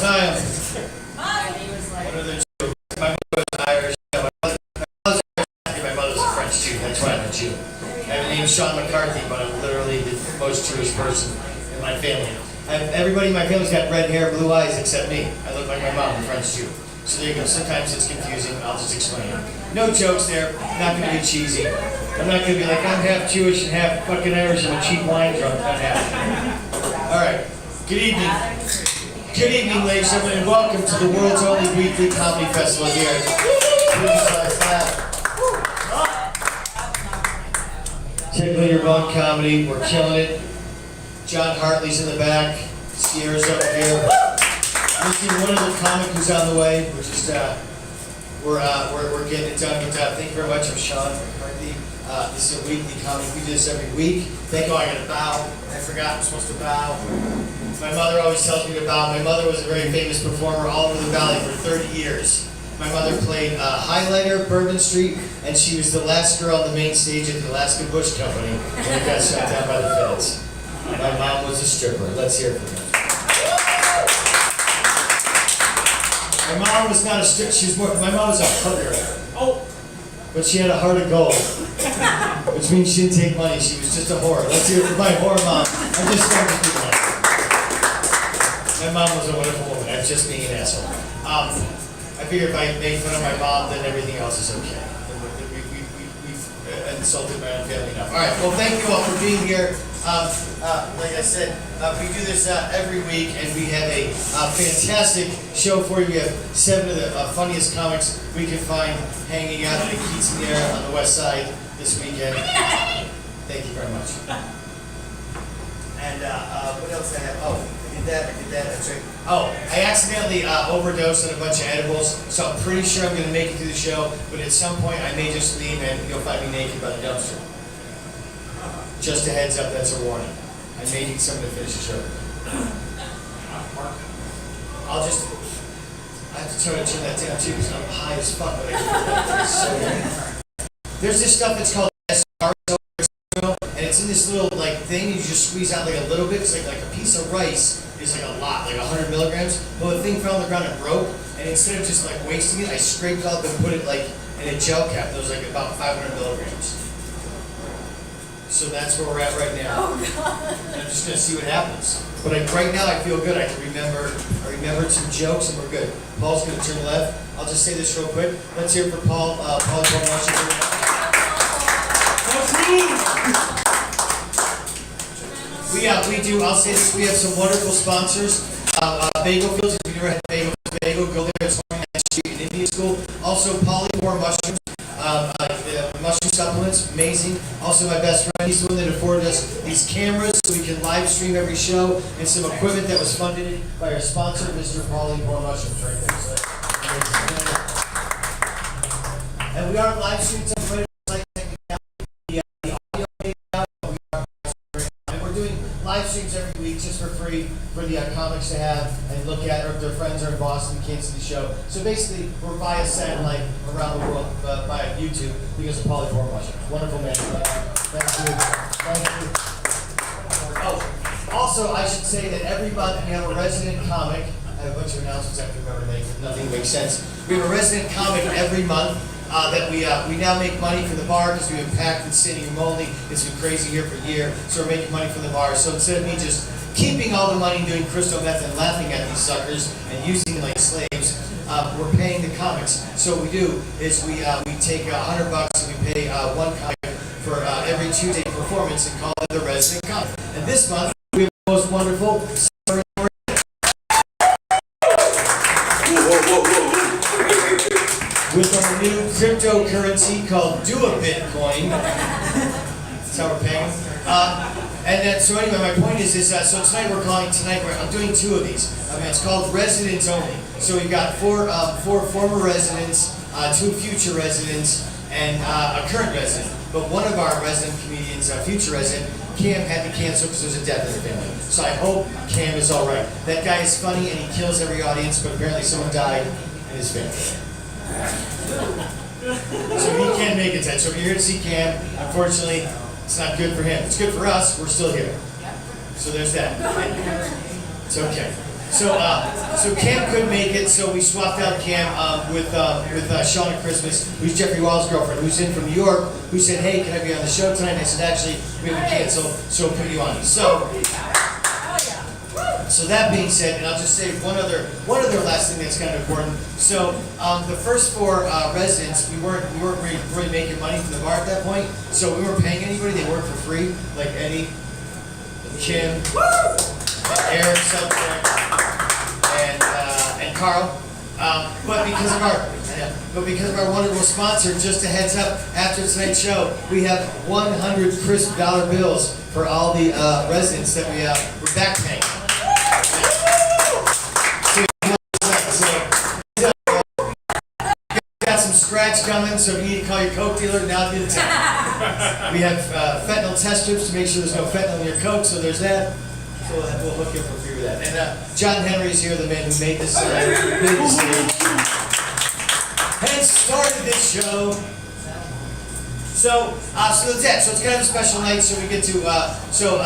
Hi. What are the two? My mother was Irish. My mother's a French Jew. That's why I'm a Jew. I have a name Sean McCarthy, but I'm literally the most Jewish person in my family. Everybody in my family's got red hair, blue eyes, except me. I look like my mom, a French Jew. So there you go. Sometimes it's confusing. I'll just explain it. No jokes there. Not going to be cheesy. I'm not going to be like, I'm half Jewish and half fucking Irish and a cheap wine drunk. Not happening. All right. Good evening. Good evening, ladies and gentlemen, and welcome to the world's only weekly comedy festival here at Tickle Your Bone Comedy. We're killing it. John Hartley's in the back. Sierra's over here. This is one of the comic who's on the way. We're getting it done. But thank you very much. I'm Sean McCarthy. This is a weekly comic. We do this every week. Thank you. I got to bow. I forgot I'm supposed to bow. My mother always tells me to bow. My mother was a very famous performer all over the valley for 30 years. My mother played Highlighter, Bourbon Street, and she was the last girl on the main stage at the Alaska Bush Company when it got shut down by the feds. My mom was a stripper. Let's hear it for her. My mom was not a stripper. My mom was a hugger. Oh, but she had a heart of gold, which means she didn't take money. She was just a whore. Let's hear it for my whore mom. I'm just starting to do that. My mom was a wonderful woman. I'm just being an asshole. I figure if I make fun of my mom, then everything else is okay. We've insulted my own family enough. All right. Well, thank you all for being here. Like I said, we do this every week, and we have a fantastic show for you. We have 7 of the funniest comics we can find hanging out at the Quinceañera on the west side this weekend. Thank you very much. And what else I have? Oh, I did that, that's right. Oh, I accidentally overdosed on a bunch of edibles, so I'm pretty sure I'm going to make it through the show, but at some point I may just leave and you'll find me naked by the dumpster. Just a heads up, that's a warning. I may need someone to finish the show. I have to try to turn that down too, because I'm high as fuck, but I can't so there's this stuff that's called SR, and it's in this little thing, you just squeeze out a little bit. It's like a piece of rice is a lot, 100 milligrams. Well, the thing fell on the ground and broke, and instead of just wasting it, I scraped it up and put it in a gel cap that was about 500 milligrams. So that's where we're at right now. Oh, God. And I'm just gonna see what happens. But right now I feel good. I remembered some jokes and we're good. Paul's gonna turn left. I'll just say this real quick. Let's hear it for Paul. Paul from Washington. I'll say this, we have some wonderful sponsors. Bagel Fields, if you've never had bagel, go there. It's 29th Street in Indian School. Also, Polypore Mushrooms. Mushroom supplements, amazing. Also, my best friend, he's the one that afforded us these cameras so we can live stream every show, and some equipment that was funded by our sponsor, Mr. Polypore Mushrooms, right there. So, and we are live streaming some live streams every week just for free for the comics to have and look at, or if their friends are in Boston and can't see the show. So basically, we're via satellite around the world via YouTube because of Polypore Mushrooms. Wonderful man. Thank you. Oh, also, I should say that every month we have a resident comic. I have a bunch of announcements I have to remember to make. Nothing makes sense. We have a resident comic every month. That we now make money for the bar because we've been packed and standing room only. It's been crazy year for year, so we're making money for the bar. So instead of me just keeping all the money doing crystal meth and laughing at these suckers and using them like slaves, we're paying the comics. So what we do is we take $100 and we pay one comic for every Tuesday performance and call it the resident comic. And this month we have the most wonderful. With our new cryptocurrency called Do-A-Bitcoin. That's how we're paying. So anyway, my point is so tonight I'm doing 2 of these. It's called Residents Only. So we've got four former residents, 2 future residents, and a current resident. But one of our resident comedians, a future resident, Kam, had to cancel because there's a death in the family. So I hope Kam is all right. That guy is funny and he kills every audience, but apparently someone died in his family. So he can't make it tonight. So if you're here to see Kam, unfortunately, it's not good for him. It's good for us. We're still here. So there's that. It's okay. So Kam couldn't make it, so we swapped out Kam with Sean at Christmas, who's Jeffrey Wild's girlfriend, who's in from New York, who said, hey, can I be on the show tonight? And I said, actually, we haven't canceled, so we'll put you on. So that being said, and I'll just say one other last thing that's kind of important. So the first 4 residents, we weren't really making money from the bar at that point, so we weren't paying anybody. They worked for free, like Eddie, Kim, and Eric, and Karl. But because of our wonderful sponsor, just a heads up, after tonight's show, we have 100 crisp dollar bills for all the residents that we're back paying. Got some scratch coming, so if you need to call your Coke dealer, now'd be the time. We have fentanyl test strips to make sure there's no fentanyl in your Coke, so there's that. So we'll hook you up for free with that. And John Henry's here, the man who made this and started this show. So that's it. So it's kind of a special night. So we get to we're still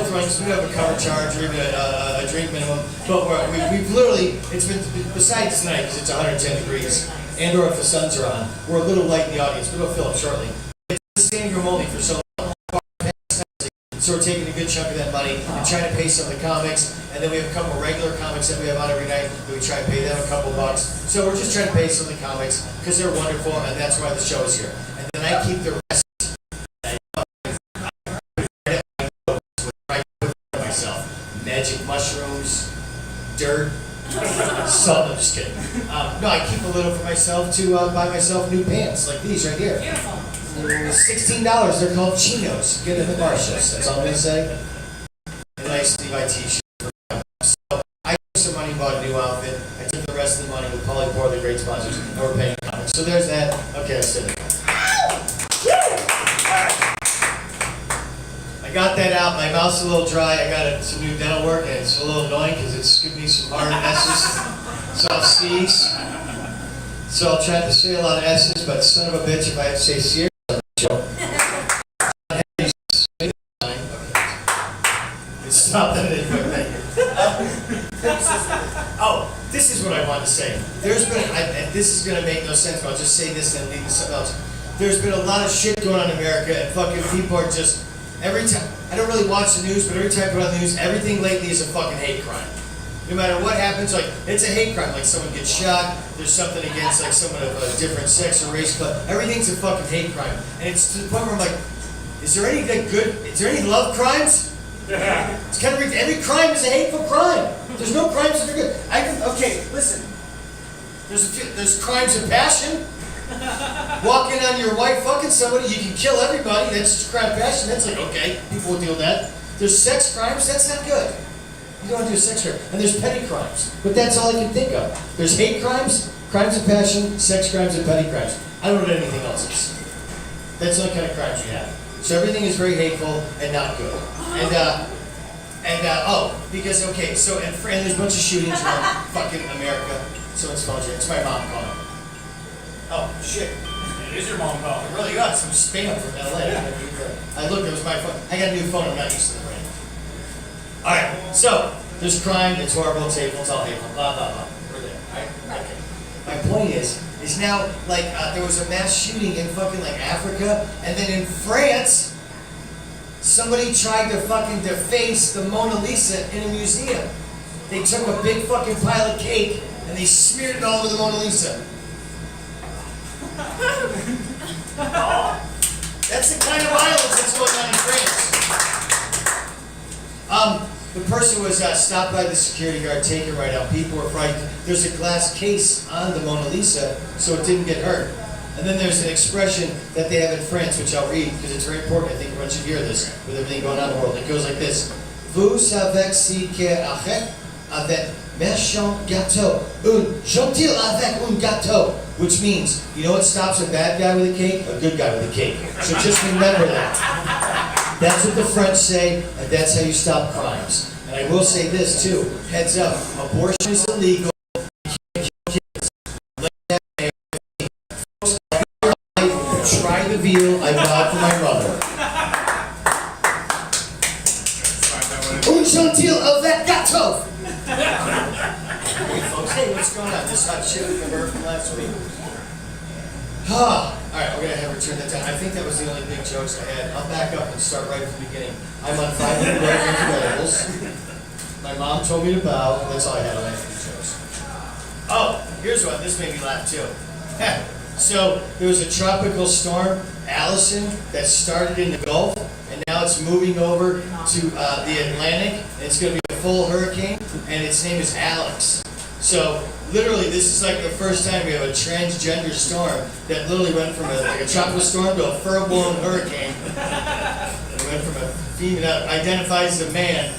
throwing because we don't have a cover charge or even a drink minimum. But we've literally, it's been besides tonight because it's 110 degrees and or if the suns are on, we're a little light in the audience, but it'll fill up shortly. It's standing room only for so long. So we're taking a good chunk of that money and trying to pay some of the comics, and then we have a couple of regular comics that we have on every night that we try to pay them a couple bucks. So we're just trying to pay some of the comics because they're wonderful, and that's why the show is here. And then I keep the rest myself. Magic mushrooms, dirt, salt. I'm just kidding. No, I keep a little for myself to buy myself new pants like these right here. Beautiful. $16. They're called chinos. Get in the bar shows. That's all I'm gonna say. A nice Levi t-shirt. So I took some money, bought a new outfit. I took the rest of the money with Paulie Poor, the great sponsors, and we're paying comics. So there's that. Okay, I said it. I got that out. My mouth's a little dry. I got some new dental work, and it's a little annoying because it's giving me some hard S's. So I'll sneeze. So I'll try to say a lot of S's, but son of a bitch, if I have to say Cierra. Stop that anyway, thank you. Oh, this is what I wanted to say. There's been, and this is going to make no sense, but I'll just say this and leave this something else. There's been a lot of shit going on in America, and fucking people are just, every time, I don't really watch the news, but every time I put on the news, everything lately is a fucking hate crime. No matter what happens, like, it's a hate crime. Like, someone gets shot, there's something against, like, someone of a different sex or race, but everything's a fucking hate crime. And it's to the point where I'm like, is there any love crimes? It's kind of every crime is a hateful crime. There's no crimes that are good. Okay, listen. There's crimes of passion. Walking on your wife, fucking somebody, you can kill everybody. That's just crime of passion. That's like, okay, people will deal with that. There's sex crimes. That's not good. You don't want to do a sex crime. And there's petty crimes. But that's all I can think of. There's hate crimes, crimes of passion, sex crimes, and petty crimes. I don't know what anything else is. That's the only kind of crimes you have. So everything is very hateful and not good. Because there's a bunch of shootings in fucking America. Someone's phone's ringing. It's my mom calling. Oh shit! It is your mom calling. It really got some spam from LA. I looked. It was my phone. I got a new phone. I'm not used to the rain. All right. So there's crime. It's horrible. It's hateful. It's all hateful. Blah blah blah. We're there. Right? Okay. My point is now like there was a mass shooting in fucking like Africa, and then in France. Somebody tried to fucking deface the Mona Lisa in a museum. They took a big fucking pile of cake and they smeared it all over the Mona Lisa. That's the kind of violence that's going on in France. The person was stopped by the security guard, taken right out. People were frightened. There's a glass case on the Mona Lisa so it didn't get hurt. And then there's an expression that they have in France, which I'll read because it's very important. I think everyone should hear this with everything going on in the world. It goes like this. Vous savez si que arrête avec méchant gâteau, un gentil avec un gâteau, which means, you know what stops a bad guy with a cake? A good guy with a cake. So just remember that. That's what the French say, and that's how you stop crimes. And I will say this too, heads up, abortion is illegal. Try the veal I bought for my mother. Un gentil avec gâteau. this hot shit from her from last week. All right, we're gonna have her turn that down. I think that was the only big jokes I had. I'll back up and start right from the beginning. I'm on 500 levels. My mom told me to bow. That's all I had on any jokes. Oh, here's one. This made me laugh too. So there was a tropical storm, Allison, that started in the Gulf, and now it's moving over to the Atlantic, and it's going to be a full hurricane, and its name is Alex. So literally, this is like the first time we have a transgender storm that literally went from a tropical storm to a full-blown hurricane. It went from a female that identifies as a man.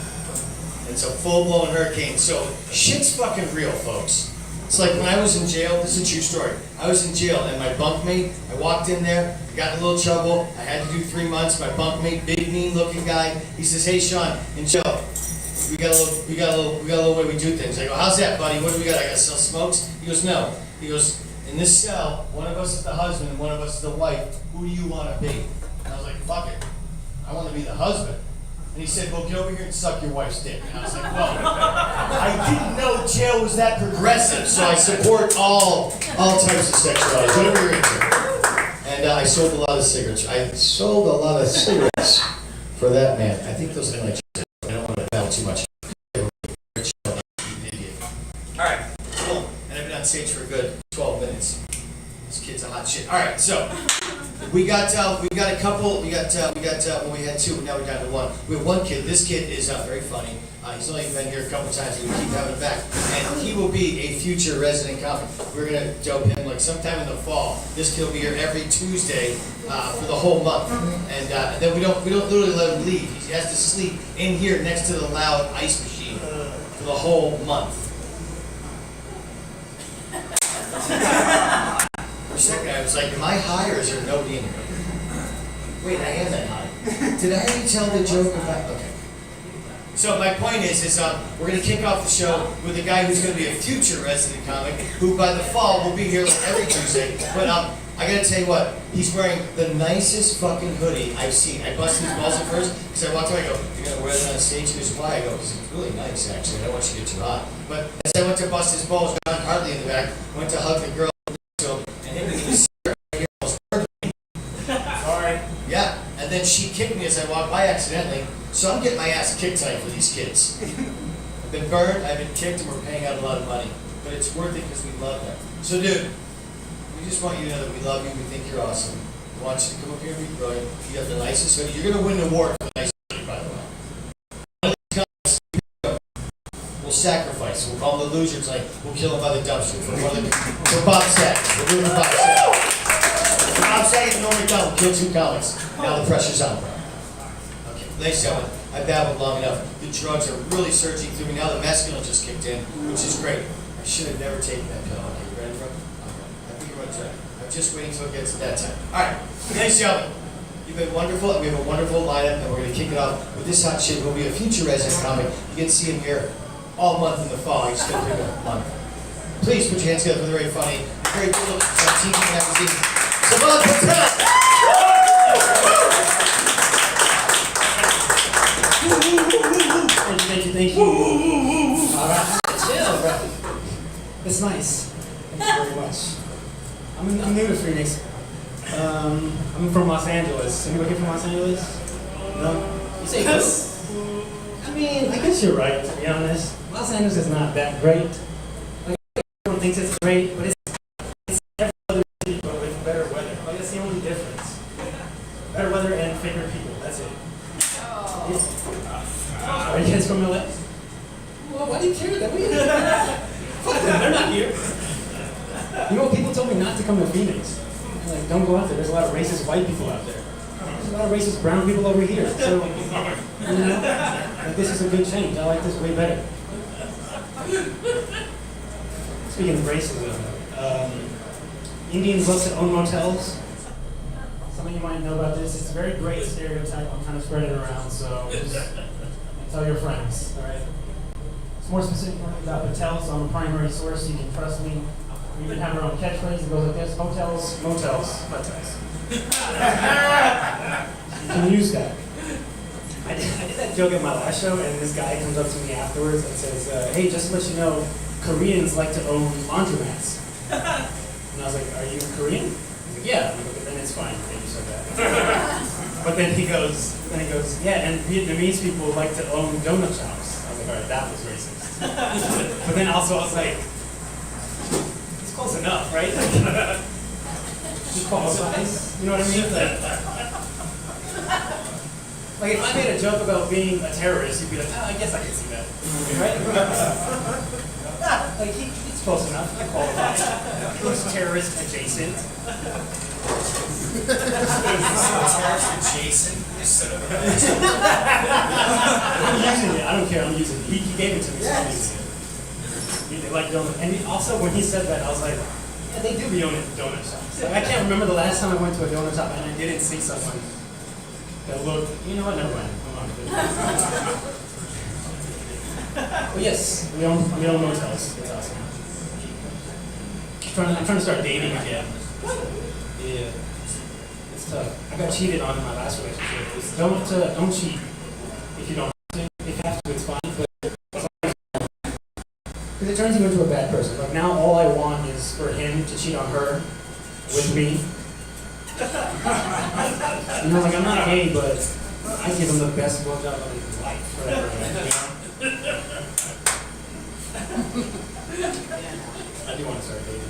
It's a full-blown hurricane. So shit's fucking real, folks. It's like when I was in jail, this is a true story. I was in jail and my bunkmate, I walked in there, got in a little trouble, I had to do 3 months, my bunkmate, big mean looking guy, he says, hey Sean, in jail, we got a little way we do things. I go, how's that, buddy? What do we got? I gotta sell smokes? He goes, no. He goes, in this cell, one of us is the husband and one of us is the wife. Who do you wanna be? And I was like, fuck it. I wanna be the husband. And he said, well, get over here and suck your wife's dick. And I was like, well, I didn't know jail was that progressive, so I support all types of sexuality, whatever you're into. And I sold a lot of cigarettes. I sold a lot of cigarettes for that man. I think those are my I don't want to battle too much. All right, cool. And I've been on stage for a good 12 minutes. This kid's a hot shit. All right, so we got a couple. We had two. Now we're down to one. We have one kid. This kid is very funny. He's only been here a couple times. We keep having him back, and he will be a future resident comic. We're gonna dope him like sometime in the fall. This kid will be here every Tuesday for the whole month, and then we don't literally let him leave. He has to sleep in here next to the loud ice machine for the whole month. For a second, I was like, am I high or is there nobody in here? Wait, I am that high. Did I already tell the joke about? Okay. So my point is we're going to kick off the show with a guy who's going to be a future resident comic, who by the fall will be here like every Tuesday. But I got to tell you what, he's wearing the nicest fucking hoodie I've seen. I busted his balls at first because I walked away. I go, you're going to wear that on stage? He goes, why? I go, because it's really nice actually. I don't want you to get too hot. But as I went to bust his balls, John Hartley in the back went to hug the girl. Sorry. Yeah, and then she kicked me as I walked by accidentally, so I'm getting my ass kicked tonight for these kids. I've been burned, I've been kicked, and we're paying out a lot of money, but it's worth it because we love them. So dude, we just want you to know that we love you, we think you're awesome. We want you to come up here and be brilliant. You have the nicest hoodie. You're going to win an award for the nicest hoodie, by the way. We'll sacrifice. We'll call them the losers, like we'll kill them by the dumpster. For Bob Saget. We'll do it for Bob Saget. Bob Saget and Norm MacDonald kill 2 comics. Now the pressure's on, bro. Okay, ladies and gentlemen, I babbled long enough. The drugs are really surging through me. Now the mescaline just kicked in, which is great. I should have never taken that pill. Okay, you ready, bro? Okay. I think you're going to try. I'm just waiting until it gets to that time. All right, ladies and gentlemen, you've been wonderful, and we have a wonderful lineup, and we're going to kick it off with this hot shit. We'll be a future resident comic. You get to see him here all month in the fall. He's going to bring a month. Please put your hands together for the very funny, very good looking TV magazine, Saavan Patel! Thank you. All right, chill, bro. It's nice. Thank you very much. I'm new to Phoenix. I'm from Los Angeles. Anybody here from Los Angeles? No? You say yes? I mean, I guess you're right, to be honest. Los Angeles is not that great. Like, everyone thinks it's great, but it's every other city, but with better weather. Like, that's the only difference. Better weather and favorite people, that's it. Are you guys from LA? Well, why do you care that we Fuck them, they're not here. You know, people told me not to come to Phoenix. They're like, don't go out there. There's a lot of racist white people out there. There's a lot of racist brown people over here. So, you know, like, this is a good change. I like this way better. Speaking of racism, Indians love to own motels. Some of you might know about this. It's a very great stereotype. I'm trying to spread it around, so just tell your friends, all right? It's more specific about Patel, so I'm a primary source. You can trust me. We even have our own catchphrase that goes like this: hotels, motels, hotels. You can use that. I did that joke at my last show, and this guy comes up to me afterwards and says, hey, just to let you know, Koreans like to own laundromats. And I was like, are you Korean? He's like, yeah. I'm like, okay, then it's fine. Then you said that. But then he goes, yeah, and Vietnamese people like to own donut shops. I was like, all right, that was racist. But then also I was like, it's close enough, right? He qualifies. You know what I mean? Like if I made a joke about being a terrorist, you'd be like, I guess I can see that, right? Like he's close enough. He qualifies. He was terrorist adjacent. Terrorist adjacent. You son of a bitch. I'm using it. I don't care. I'm using it. He gave it to me, so I'm using it. They like donut. And also when he said that, I was like, yeah, they do be owning donut shops. Like, I can't remember the last time I went to a donut shop and I didn't see someone that looked, you know what, never mind. Well, yes, we own motels. It's awesome. I'm trying to start dating again. Yeah. It's tough. I got cheated on in my last relationship. Don't cheat if you don't have to. If you have to, it's fine. Because it turns you into a bad person. Like now all I want is for him to cheat on her with me. You know, like I'm not gay, but I give him the best blowjob of his life forever. You know? I do want to start dating.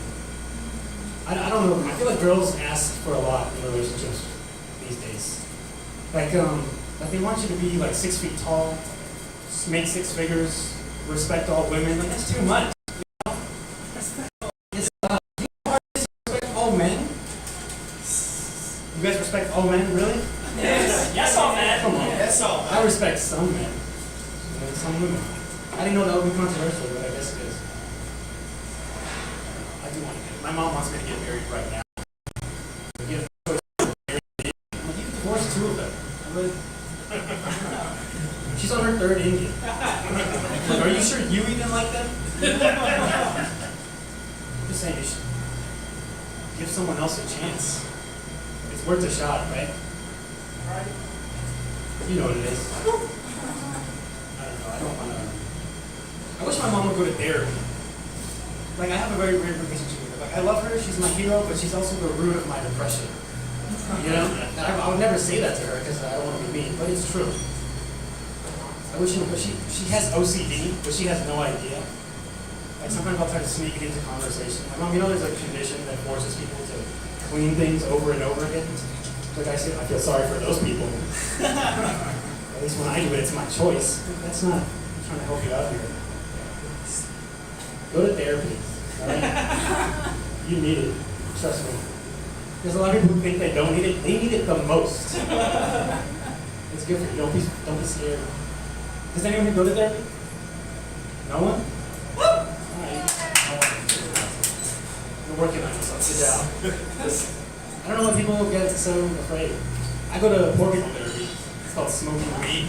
I don't know. I feel like girls ask for a lot in relationships these days. Like they want you to be like 6 feet tall, make 6 figures, respect all women. Like that's too much. You know? It's respect all men. You guys respect all men, really? Yes. Yes, all men. Come on. Yes, all men. I respect some men. And some women. I didn't know that would be controversial, but I guess it is. I do want to get. My mom wants me to get married right now. I'm like, you can divorce 2 of them. I'm like, she's on her 3rd Indian. Like, are you sure you even like them? I'm just saying, you should give someone else a chance. It's worth a shot, right? Right. You know what it is. I don't know. I don't want to. I wish my mom would go to therapy. Like, I have a very weird relationship with her. Like, I love her. She's my hero, but she's also the root of my depression. You know? And I would never say that to her because I don't want to be mean, but it's true. I wish she would. She has OCD, but she has no idea. Like, sometimes I'll try to sneak it into conversation. My mom, you know, there's a condition that forces people to clean things over and over again. Like I said, I feel sorry for those people. At least when I do it, it's my choice. That's not, I'm trying to help you out here. Go to therapy. All right? You need it. Trust me. There's a lot of people who think they don't need it. They need it the most. It's good for you. Don't be scared. Does anyone here go to therapy? No one? Alright. We're working on it, so sit down. I don't know why people get so afraid. I go to poor people therapy. It's called smoking weed.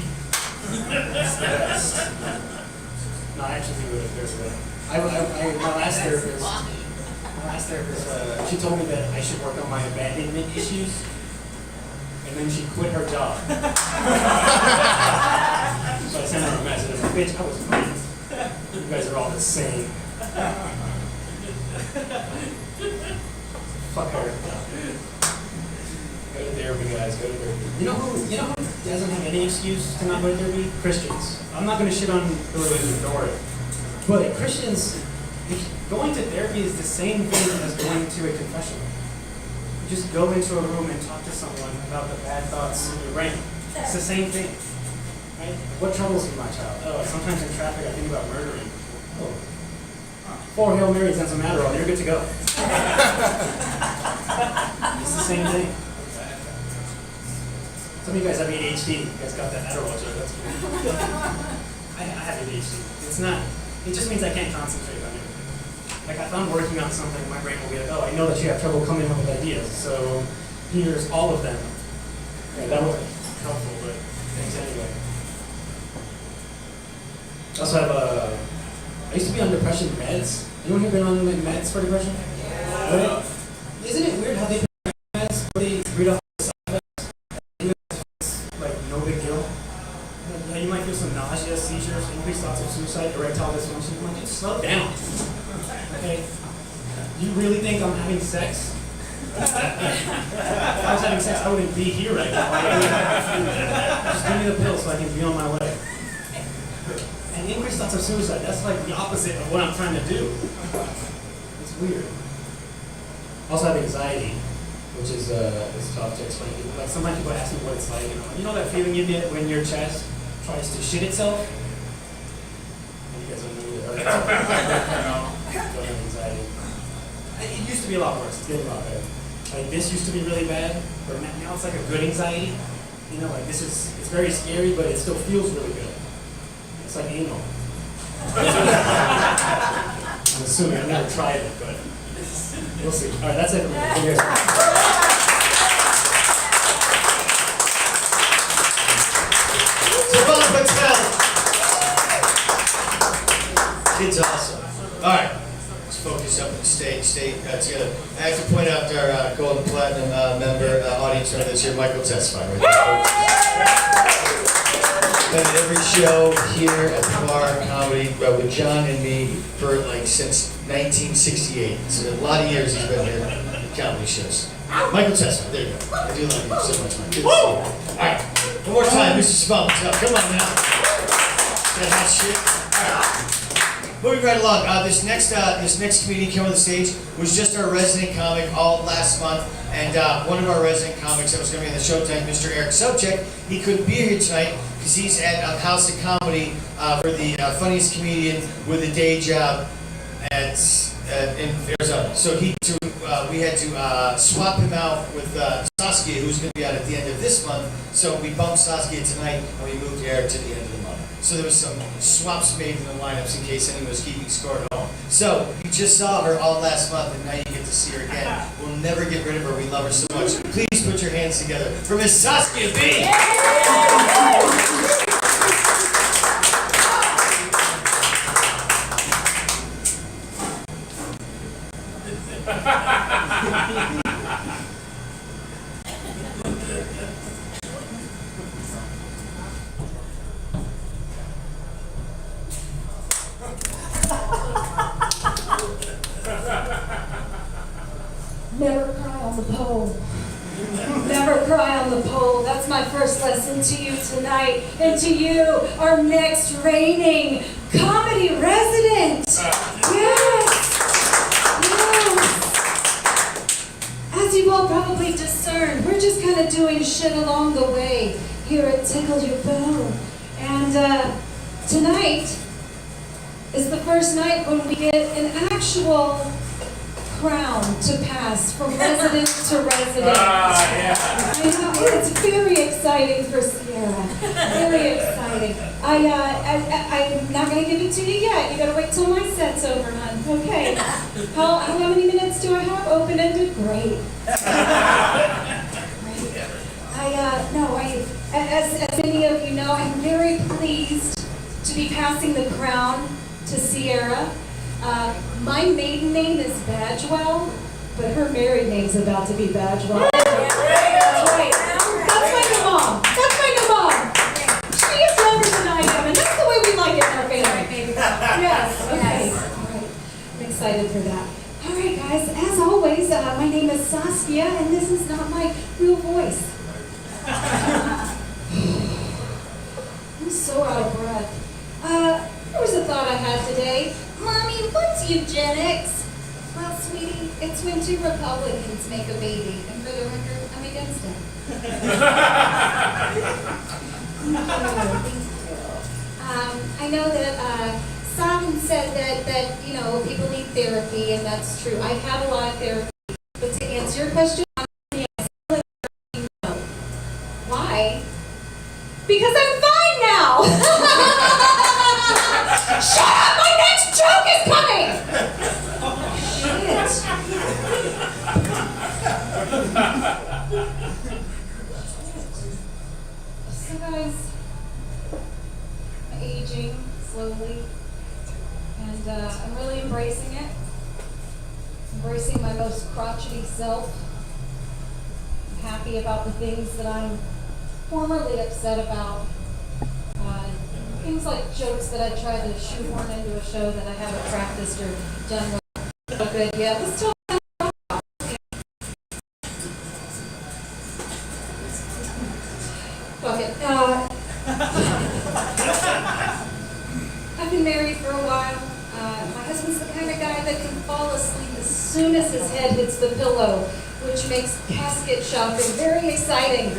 It's the best. No, I actually do it. There's a my last therapist, she told me that I should work on my abandonment issues, and then she quit her job. So I sent her a message. I was like, bitch, I was great. You guys are all the same. Fuck her. Go to therapy, guys. Go to therapy. You know who doesn't have any excuse to not go to therapy? Christians. I'm not going to shit on whoever ignore it. But Christians, going to therapy is the same thing as going to a confessional. You just go into a room and talk to someone about the bad thoughts in your brain. It's the same thing. Right? What troubles you, my child? Oh, sometimes in traffic I think about murdering. Oh. 4 Hail Marys and some Adderall, you're good to go. It's the same thing. Some of you guys have ADHD. You guys got that Adderall joke. That's cool. I have ADHD. It's not. It just means I can't concentrate on it. Like if I'm working on something, my brain will be like, oh, I know that you have trouble coming up with ideas, so here's all of them. Yeah, that wasn't helpful, but thanks anyway. I also have I used to be on depression meds. Anyone here been on meds for depression? Yeah. Right? Isn't it weird how they put meds, but they read off the side effects? It's like no big deal. You might feel some nausea, seizures, increased thoughts of suicide, erectile dysfunction. Like, just slow down. really think I'm having sex? If I was having sex, I wouldn't be here right now. Just give me the pill so I can be on my way. And increased thoughts of suicide, that's like the opposite of what I'm trying to do. It's weird. Also have anxiety, which is tough to explain. Like sometimes people ask me what it's like. You know that feeling you get when your chest tries to shit itself? You guys don't know either. Don't have anxiety. It used to be a lot worse. It's getting a lot better. Like this used to be really bad, but now it's like a good anxiety. You know, like it's very scary, but it still feels really good. It's like anal. I'm assuming I've never tried it, but we'll see. All right, that's it. Saavan Patel. Kid's awesome. All right, let's focus up and stay together. I have to point out our Gold and Platinum member, audience member that's here, Michael Tesfaye. Right there. Been at every show here at the bar comedy with John and me for like since 1968. So a lot of years he's been here at comedy shows. Michael Tesfaye, there you go. I do love you so much, man. Good to see you. All right, one more time, Mr. Saavan Patel. Come on now. That hot shit. All right. Moving right along. This next comedian came on the stage was just our resident comic all last month, and one of our resident comics that was going to be on the Showtime, Mr. Eric Sobchak, he couldn't be here tonight because he's at House of Comedy for the funniest comedian with a day job in Arizona. So we had to swap him out with Saskia, who's going to be out at the end of this month. So we bumped Saskia tonight, and we moved Eric to the end of the month. So there was some swaps made in the lineups in case anyone was keeping score at home. So you just saw her all last month, and now you get to see her again. We'll never get rid of her. We love her so much. Please put your hands together for Miss Saskia Bee. Never cry on the pole. Never cry on the pole. That's my first lesson to you tonight. And to you, our next reigning comedy resident. Yes. As you've all probably discerned, we're just kind of doing shit along the way here at Tickle Your Bone. And tonight is the first night when we get an actual crown to pass from resident to resident. Yeah. I know, it's very exciting for Cierra. Very exciting. I'm not going to give it to you yet. You got to wait till my set's over, hon. Okay. How many minutes do I have? Open-ended? Great. As many of you know, I'm very pleased to be passing the crown to Cierra. My maiden name is Badgewell, but her married name's about to be Badgewell. That's right. That's my new mom. That's my new mom. She is younger than I am, and that's the way we like it in our family. Yes. Okay. All right. I'm excited for that. All right, guys. As always, my name is Saskia, and this is not my real voice. I'm so out of breath. There was a thought I had today. Mommy, what's eugenics? Well, sweetie, it's when two Republicans make a baby, and for the record, I'm against it. I know that Saavan said that people need therapy, and that's true. I've had a lot of therapy, but to answer your question, yes, no. Why? Because I'm fine now. Shut up! My next joke is coming! Shit. So guys, I'm aging slowly, and I'm really embracing it. Embracing my most crotchety self. I'm happy about the things that I'm formerly upset about. Things like jokes that I try to shoehorn into a show that I haven't practiced or done well. Good, yeah. Let's talk about head hits the pillow, which makes casket shopping very exciting.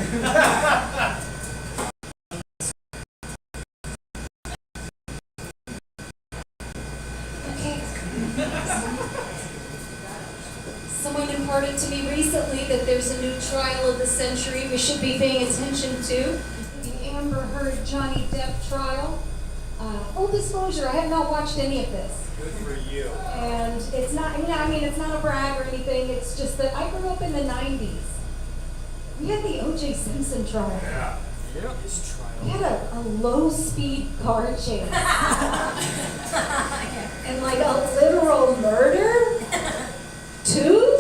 Okay. Someone imparted to me recently that there's a new trial of the century we should be paying attention to. The Amber Heard Johnny Depp trial. Full disclosure, I have not watched any of this. Good for you. And it's not, it's not a brag or anything, it's just that I grew up in the 90s. We had the O.J. Simpson trial. Yeah. His We trial. had a low-speed car chase. And like a literal murder? Too?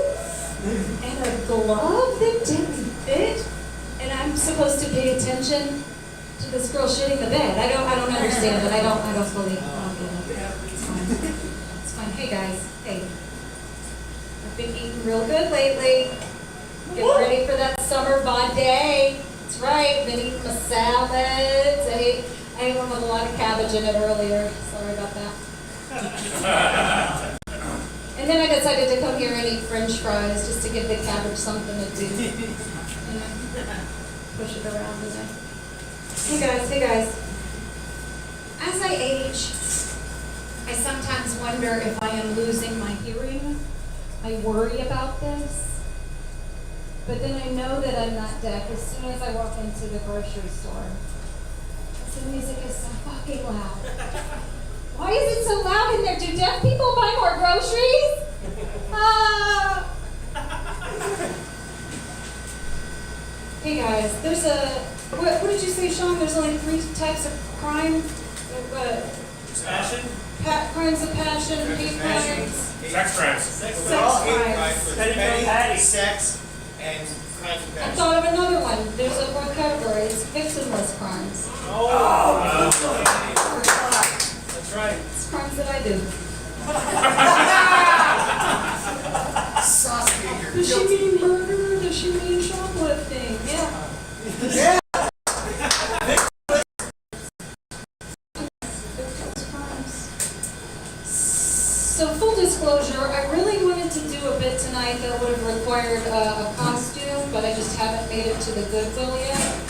And a glove that didn't fit? And I'm supposed to pay attention to this girl shitting the bed. I don't understand it. I don't fully get it. It's fine. It's fine. Hey guys, hey. I've been eating real good lately. Getting ready for that summer bod day. That's right. Been eating my salads. I ate one with a lot of cabbage in it earlier. Sorry about that. And then I decided to come here and eat French fries just to give the cabbage something to do. You know, push it around today. Hey guys. As I age, I sometimes wonder if I am losing my hearing. I worry about this. But then I know that I'm not deaf as soon as I walk into the grocery store. The music is so fucking loud. Why is it so loud in there? Do deaf people buy more groceries? Ah! Hey guys, there's what did you say, Sean? There's only 3 types of crime? Passion? Crimes of passion, hate crimes. Sex crimes. Sex Crimes. crimes. Petty. Sex and crimes of I passion. thought of another one. There's a fourth category. It's victimless crimes. That's right. It's crimes that I do. Saskia, you're Does she guilty. mean murder? Does she mean shoplifting? Yeah. Yeah. So full disclosure, I really wanted to do a bit tonight that would have required a costume, but I just haven't made it to the Goodwill yet.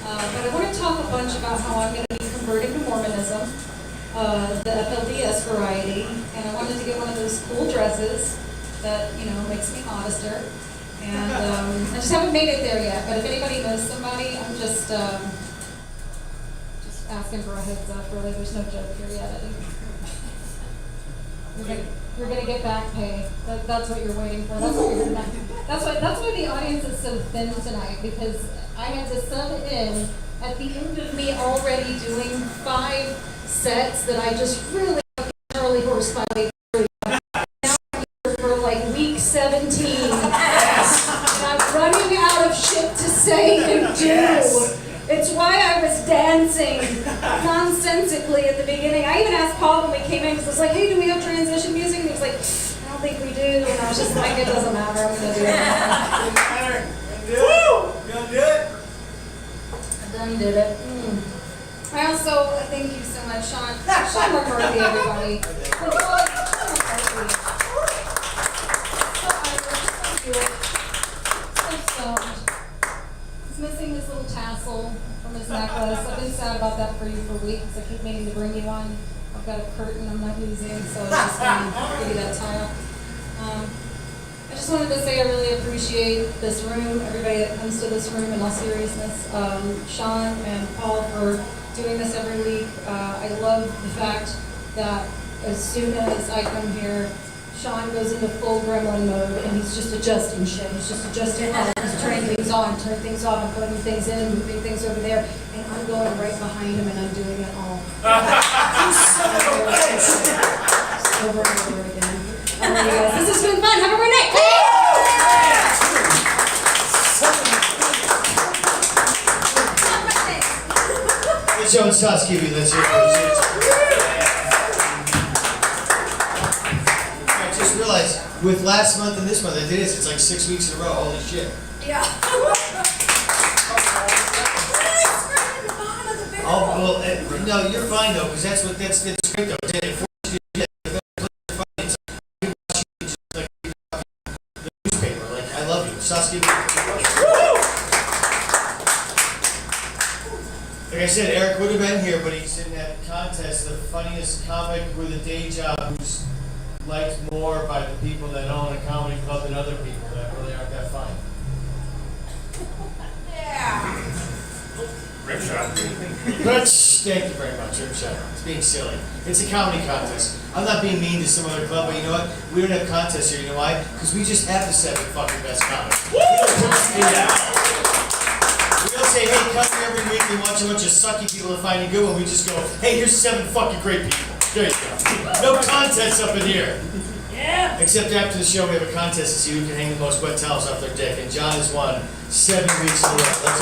But I want to talk a bunch about how I'm going to be converting to Mormonism, the FLDS variety, and I wanted to get one of those cool dresses that, makes me modester. And I just haven't made it there yet, but if anybody knows somebody, I'm just asking for a heads up, really. There's no joke here yet. You're gonna get back pay. That's what you're waiting for. That's what you're not. That's why the audience is so thin tonight, because I had to sub in at the end of me already doing 5 sets that I just really Charlie horse fight through. Now I'm here for like week 17. And I'm running out of shit to say and do. Yes. It's why I was dancing nonsensically at the beginning. I even asked Paul when we came in, because I was like, hey, do we have transition music? And he was like, I don't think we do. And I was just like, it doesn't matter. I'm going to do it. Doesn't matter. Woo! You gonna do it? I done did it. I also, thank you so much, Sean. Sean McCarthy, everybody. Sean McCarthy. So Irish, so good, so stoned. He's missing this little tassel from his necklace. I've been sad about that for you for weeks. I keep meaning to bring you one. I've got a curtain I'm not using, so I'm just going to give you that tile. I just wanted to say I really appreciate this room, everybody that comes to this room in all seriousness. Sean and Paul for doing this every week. I love the fact that as soon as I come here, Sean goes into full gremlin mode and he's just adjusting shit. He's just adjusting all. He's turning things on, turning things off, and putting things in, moving things over there. And I'm going right behind him and I'm doing it all. Just over and over again. All right, guys. This has been fun. Have a great night. Let's show Saskia Bee. Let's hear it. I just realized, with last month and this month, I did this. It's like 6 weeks in a row. Holy shit. Yeah. Oh, well, no, you're fine though, because that's great though. It forces you to Saskia Bee. Like I said, Eric would have been here, but he's in that contest, the funniest comic with a day job who's liked more by the people that own a comedy club than other people that really aren't that funny. Rip shot. Thank you very much, Rip Shot. It's being silly. It's a comedy contest. I'm not being mean to some other club, but you know what? We don't have contests here. You know why? Because we just have the 7 fucking best comics. We don't say, hey, come here every week and watch a bunch of sucky people and find a good one. We just go, hey, here's 7 fucking great people. There you go. No contests up in here. Yeah. Except after the show, we have a contest to see who can hang the most wet towels off their dick. And John has won 7 weeks in a row. That's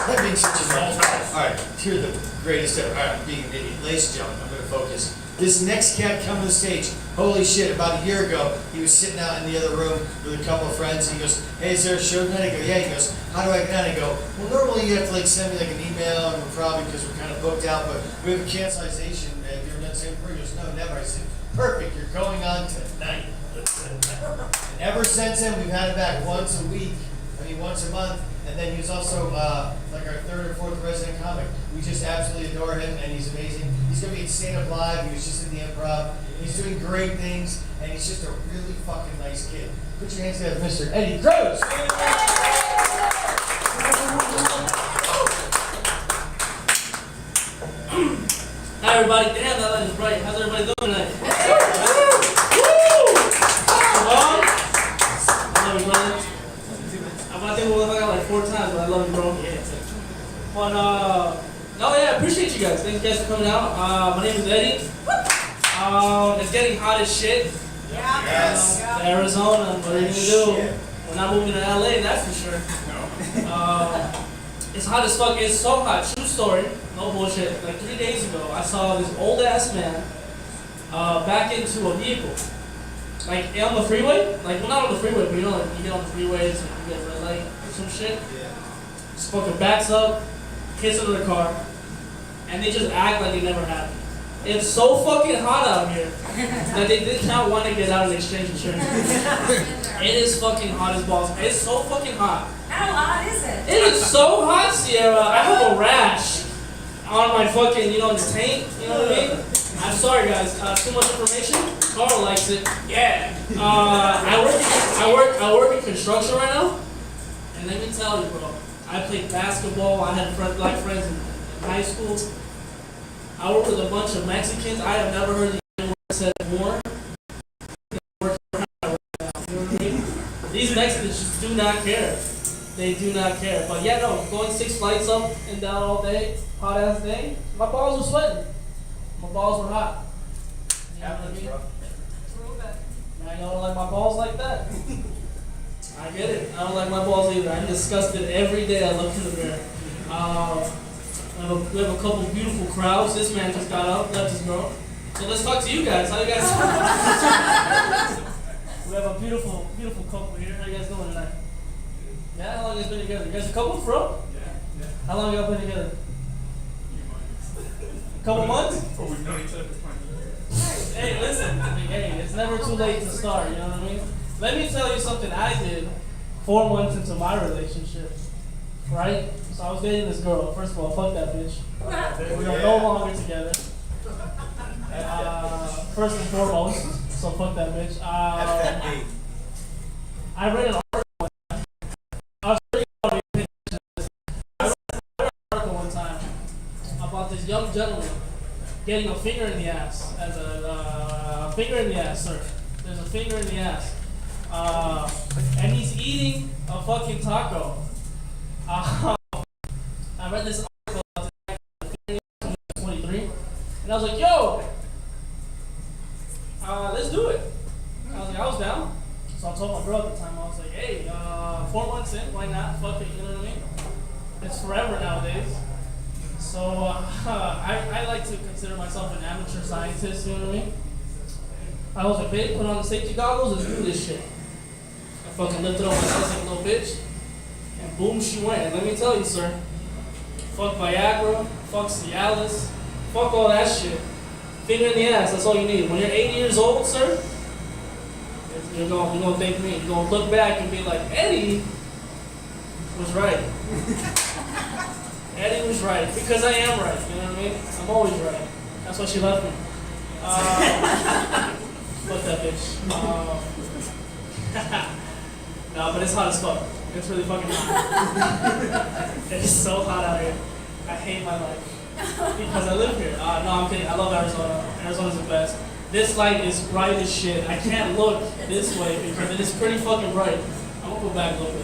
that being such a long time. Alright, here's the greatest ever. Alright, being an idiot. Ladies and gentlemen, I'm going to focus. This next cat coming to the stage, holy shit, about a year ago, he was sitting out in the other room with a couple of friends, and he goes, hey, is there a show tonight? I go, yeah. He goes, how do I get on? I go, well, normally you have to like send me like an email, and we're probably, because we're kind of booked out, but we have a cancellation. Have you ever done the same before? He goes, no, never. I said, perfect, you're going on tonight. And ever since then, we've had it back once a week, once a month, and then he was also like our 3rd or 4th resident comic. We just absolutely adore him, and he's amazing. He's going to be in stand-up live. He was just in the Improv. He's doing great things, and he's just a really fucking nice kid. Put your hands together, Mr. Eddie Cruz. Hi everybody, damn that light is bright. How's everybody doing tonight? I love you, brother. I think we'll look like 4 times, but I love you, bro. But no, yeah, I appreciate you guys. Thank you guys for coming out. My name is Eddie. It's getting hot as shit. Yes. Arizona, what are you gonna do? We're not moving to LA, that's for sure. It's hot as fuck. It's so hot. True story. No bullshit. Like 3 days ago, I saw this old ass man back into a vehicle. Like on the freeway. Like, well, not on the freeway, but you know, like you get on the freeways and you get red light or some shit. Just fucking backs up, hits into the car, and they just act like it never happened. It's so fucking hot out here that they did not want to get out and exchange insurance. It is fucking hot as balls. It's so fucking hot. How hot is it? It is so hot, Sierra. I have a rash on my fucking, you know, the tank. You know what I mean? I'm sorry, guys. Too much information. Karl likes it. Yeah. I work in construction right now, and let me tell you, bro. I played basketball. I had black friends in high school. I work with a bunch of Mexicans. I have never heard the word said more. These Mexicans just do not care. They do not care. But yeah, no, going 6 flights up and down all day, hot ass day. My balls were sweating. My balls were hot. You know what I mean? I don't like my balls like that. I get it. I don't like my balls either. I'm disgusted every day I look in the mirror. We have a couple beautiful crowds. This man just got up, left his girl. So let's talk to you guys. How you guys doing? We have a beautiful, beautiful couple here. How you guys doing tonight? Yeah, how long you guys been together? You guys a couple, bro? Yeah. How long y'all been together? A couple months? Oh, we've known each other for 20 years. Hey, listen. Hey, it's never too late to start, you know what I mean? Let me tell you something I did 4 months into my relationship, right? So I was dating this girl. First of all, fuck that bitch. We are no longer together. First and foremost, so fuck that bitch. I read an article one time about this young gentleman getting a finger in the ass. As a finger in the ass, sir. There's a finger in the ass. And he's eating a fucking taco. I read this article about this guy 23, and I was like, yo, let's do it. I was down. So I told my girl at the time, I was like, hey, 4 months in, why not? Fuck it, you know what I mean? It's forever nowadays. So I like to consider myself an amateur scientist, you know what I mean? I was like, babe, put on the safety goggles and do this shit. I fucking lifted up my chest like a little bitch, and boom, she went. And let me tell you, sir, fuck Viagra, fuck Cialis, fuck all that shit. Finger in the ass, that's all you need. When you're 80 years old, sir, You're gonna thank me. You're gonna look back and be like, Eddie was right. Eddie was right because I am right. You know what I mean? I'm always right. That's why she left me. Fuck that bitch. No, but it's hot as fuck. It's really fucking hot. It's so hot out here. I hate my life because I live here. No, I'm kidding. I love Arizona. Arizona's the best. This light is bright as shit. I can't look this way because it is pretty fucking bright. I'm gonna go back a little bit.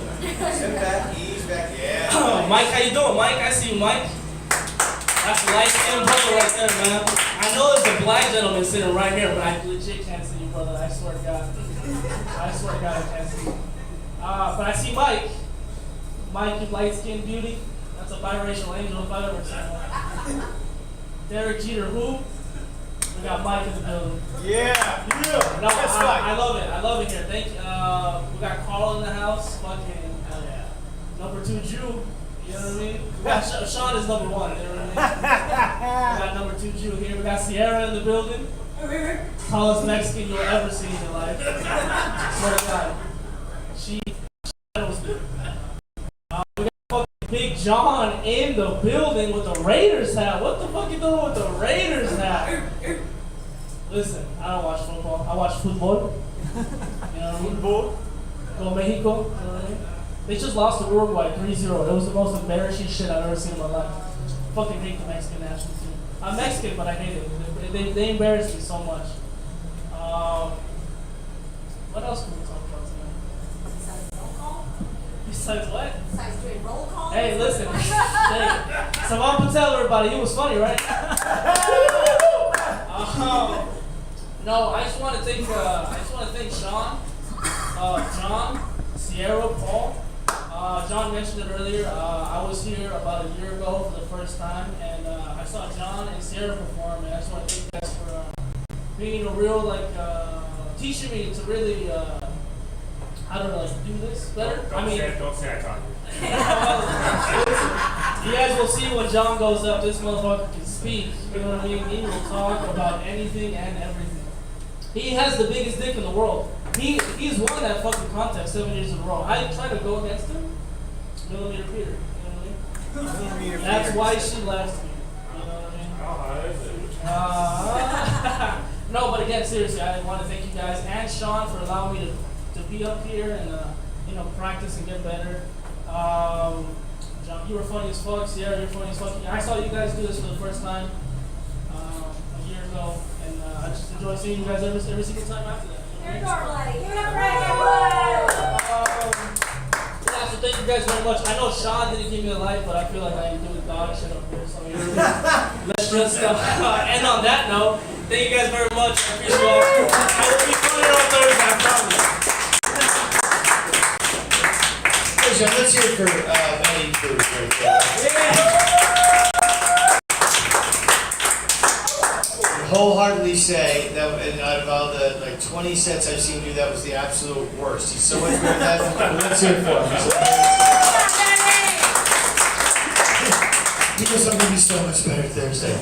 Sit back, ease back, yeah. Mike, how you doing, Mike? I see you, Mike. That's a light-skinned brother right there, man. I know there's a black gentleman sitting right here, but I legit can't see you, brother. I swear to God. I swear to God, I can't see you. But I see Mike. Mike, you light-skinned beauty. That's a biracial angel if I've ever seen one. Derek Jeter, who? We got Mike in the building. Yeah. No, I love it. I love it here. Thank you. We got Karl in the house. Fucking number 2 Jew. You know what I mean? We got Sean is number 1. You know what I mean? We got number 2 Jew here. We got Cierra in the building. Tallest Mexican you'll ever see in your life. Swear to God. She knows me. We got fucking Big John in the building with the Raiders hat. What the fuck you doing with the Raiders hat? Listen, I don't watch football. I watch football. You know what I mean? Football. Go Mexico. You know what I mean? They just lost to Uruguay 3-0. It was the most embarrassing shit I've ever seen in my life. Fucking hate the Mexican national team. I'm Mexican, but I hate it. They embarrass me so much. What else can we talk about tonight? Besides roll call? Besides what? Besides doing roll call? Hey, listen. Hey, Saavan Patel, everybody. He was funny, right? No, I just want to thank Sean, John, Sierra, Paul. John mentioned it earlier. I was here about a year ago for the first time, and I saw John and Sierra perform, and I just want to thank you guys for being a real, teaching me to really, how to, do this better. Don't say I taught you. You guys will see when John goes up, this motherfucker can speak. You know what I mean? He will talk about anything and everything. He has the biggest dick in the world. He's won that fucking contest 7 years in a row. I tried to go against him. Millimeter Peter. You know what I mean? That's why she left me. You know what I mean? No, but again, seriously, I want to thank you guys and Sean for allowing me to be up here and practice and get better. John, you were funny as fuck. Sierra, you're funny as fuck. I saw you guys do this for the first time a year ago, and I just enjoy seeing you guys every single time after that. You're normal, Eddie. You're not Yeah, so thank you guys very much. I know Sean didn't give me a light, but I feel like I ain't doing dog shit up here. So let's just end on that note. Thank you guys very much. I appreciate it. I will be funny on Thursday, I promise. Hey, John, let's hear it for Eddie Cruz right there. Wholeheartedly say that out of all the 20 sets I've seen you, that was the absolute worst. He's so much better than that. Let's hear it for him. You know something be so much better Thursday.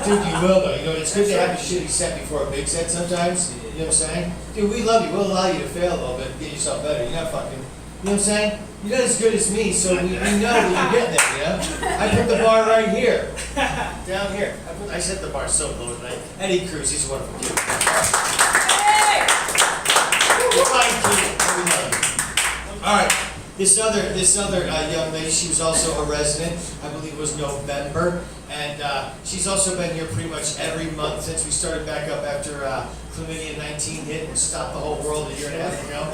Dude, you will though. It's good to have a shitty set before a big set sometimes. You know what I'm saying? Dude, we love you. We'll allow you to fail a little bit and get yourself better. You're not fucking, you know what I'm saying? You're not as good as me, so we know that you're getting there, you know? I put the bar right here. Down here. I set the bar so low tonight. Eddie Cruz, he's a wonderful kid. You're fine, kid. We love you. All right. This other young lady, she was also a resident, I believe it was November, and she's also been here pretty much every month since we started back up after Chlamydia 19 hit and stopped the whole world a year and a half ago.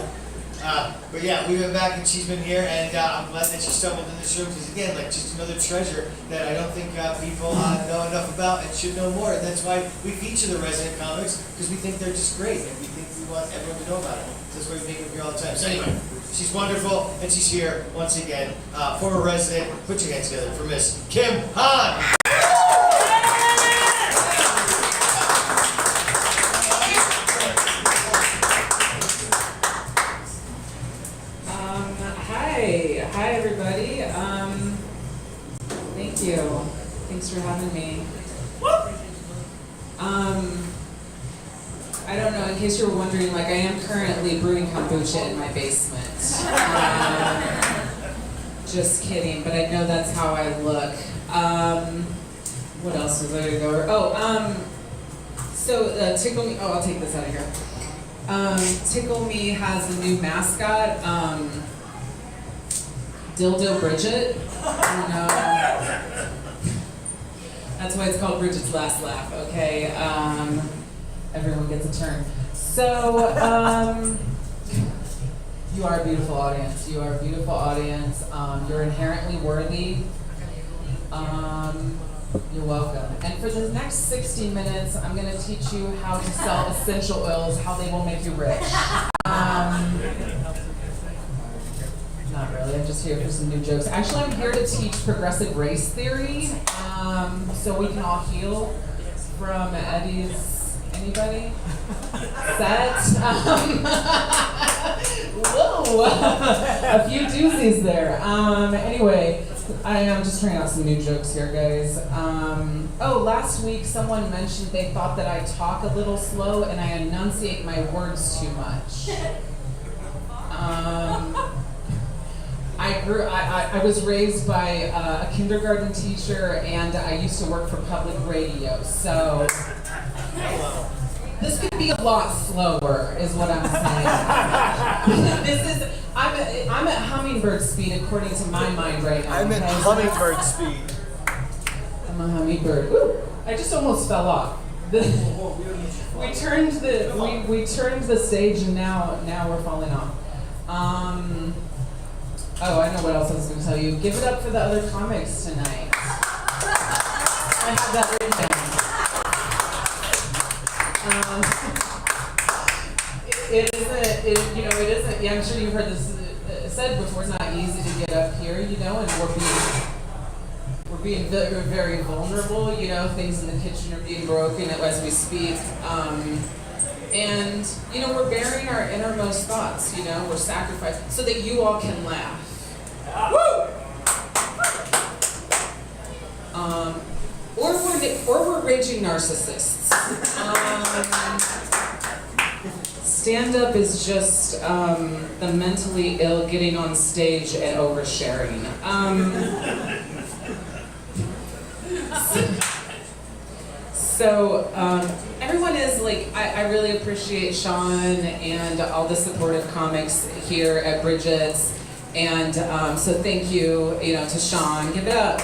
But yeah, we've been back and she's been here, and I'm glad that she stumbled in this room because again, just another treasure that I don't think people know enough about and should know more. And that's why we feature the resident comics, because we think they're just great and we think we want everyone to know about it. That's why we make them here all the time. So anyway, she's wonderful and she's here once again. Former resident, put your hands together for Miss Kim Hahn. Hi everybody. Thank you. Thanks for having me. I don't know, in case you were wondering, like I am currently brewing kombucha in my basement. Just kidding, but I know that's how I look. What else was I gonna go over? So Tickle Me, I'll take this out of here. Tickle Me has a new mascot, Dildo Brigett. I don't know. That's why it's called Bridget's Last Laugh, okay? Everyone gets a turn. So, you are a beautiful audience. You are a beautiful audience. You're inherently worthy. You're welcome. And for the next 60 minutes, I'm going to teach you how to sell essential oils, how they will make you rich. Not really, I'm just here for some new jokes. Actually, I'm here to teach progressive race theory, so we can all heal from Eddie's, anybody? Set? Whoa, a few doozies there. Anyway, I am just trying out some new jokes here, guys. Last week someone mentioned they thought that I talk a little slow and I enunciate my words too much. I was raised by a kindergarten teacher and I used to work for public radio, so this could be a lot slower is what I'm saying. I'm at hummingbird speed according to my mind right now. I'm at hummingbird speed. I'm a hummingbird. Ooh, I just almost fell off. We turned the stage and now we're falling off. I know what else I was going to tell you. Give it up for the other comics tonight. I have that written down. It isn't, yeah, I'm sure you've heard this said before, it's not easy to get up here, and we're being very, very vulnerable, things in the kitchen are being broken as we speak. And, we're bearing our innermost thoughts, we're sacrificing so that you all can laugh. Woo! Or we're raging narcissists. Stand-up is just the mentally ill getting on stage and oversharing. So everyone is like, I really appreciate Sean and all the supportive comics here at Briggett's. And so thank you, to Sean. Give it up.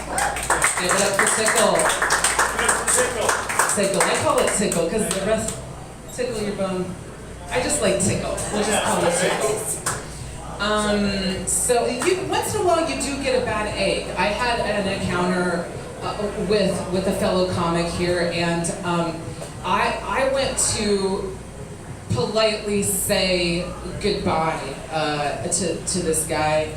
Give it up for Tickle. Tickle. I call it Tickle because the rest, Tickle Your Bone. I just like Tickle. We'll just call it Tickle. So once in a while you do get a bad egg. I had an encounter with a fellow comic here, and I went to politely say goodbye to this guy,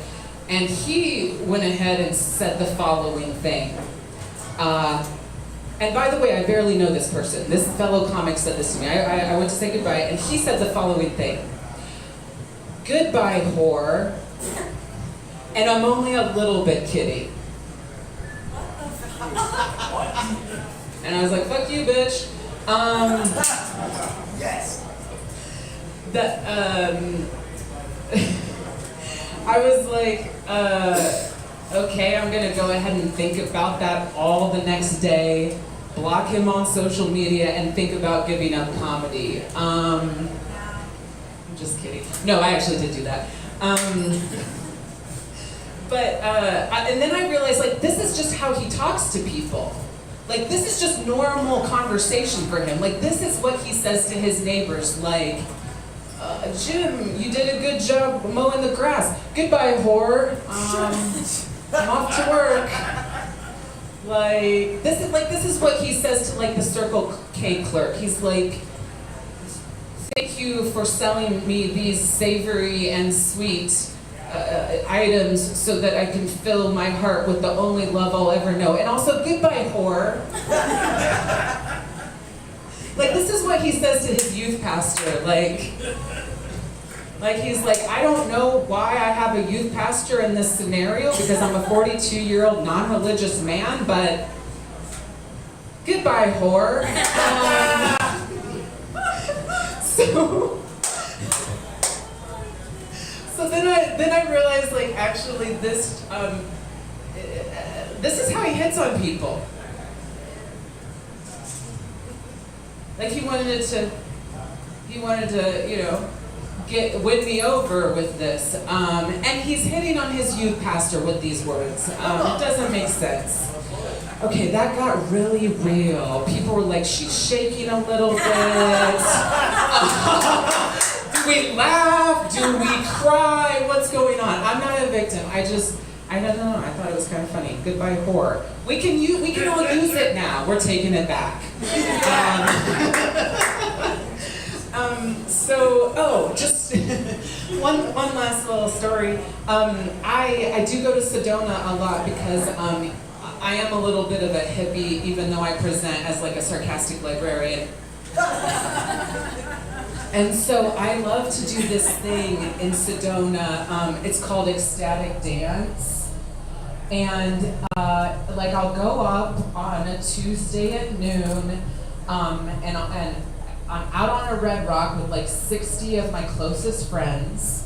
and he went ahead and said the following thing. And by the way, I barely know this person. This fellow comic said this to me. I went to say goodbye, and he said the following thing. Goodbye, whore. And I'm only a little bit kidding. And I was like, fuck you, bitch. Yes. I was like, okay, I'm gonna go ahead and think about that all the next day, block him on social media, and think about giving up comedy. I'm just kidding. No, I actually did do that. And then I realized, like, this is just how he talks to people. Like, this is just normal conversation for him. Like, this is what he says to his neighbors, like, Jim, you did a good job mowing the grass. Goodbye, whore. I'm off to work. This is what he says to, like, the Circle K clerk. He's like, thank you for selling me these savory and sweet items so that I can fill my heart with the only love I'll ever know. And also, goodbye, whore. Like, this is what he says to his youth pastor. Like he's like, I don't know why I have a youth pastor in this scenario because I'm a 42-year-old non-religious man, but goodbye, whore. So then I realized, like, actually this is how he hits on people. Like he wanted to, you know, win me over with this. And he's hitting on his youth pastor with these words. It doesn't make sense. Okay, that got really real. People were like, she's shaking a little bit. Do we laugh? Do we cry? What's going on? I'm not a victim. I don't know. I thought it was kind of funny. Goodbye, whore. We can all use it now. We're taking it back. Just one last little story. I do go to Sedona a lot because I am a little bit of a hippie, even though I present as like a sarcastic librarian. And so I love to do this thing in Sedona. It's called ecstatic dance. And like I'll go up on a Tuesday at noon, and I'm out on a red rock with like 60 of my closest friends.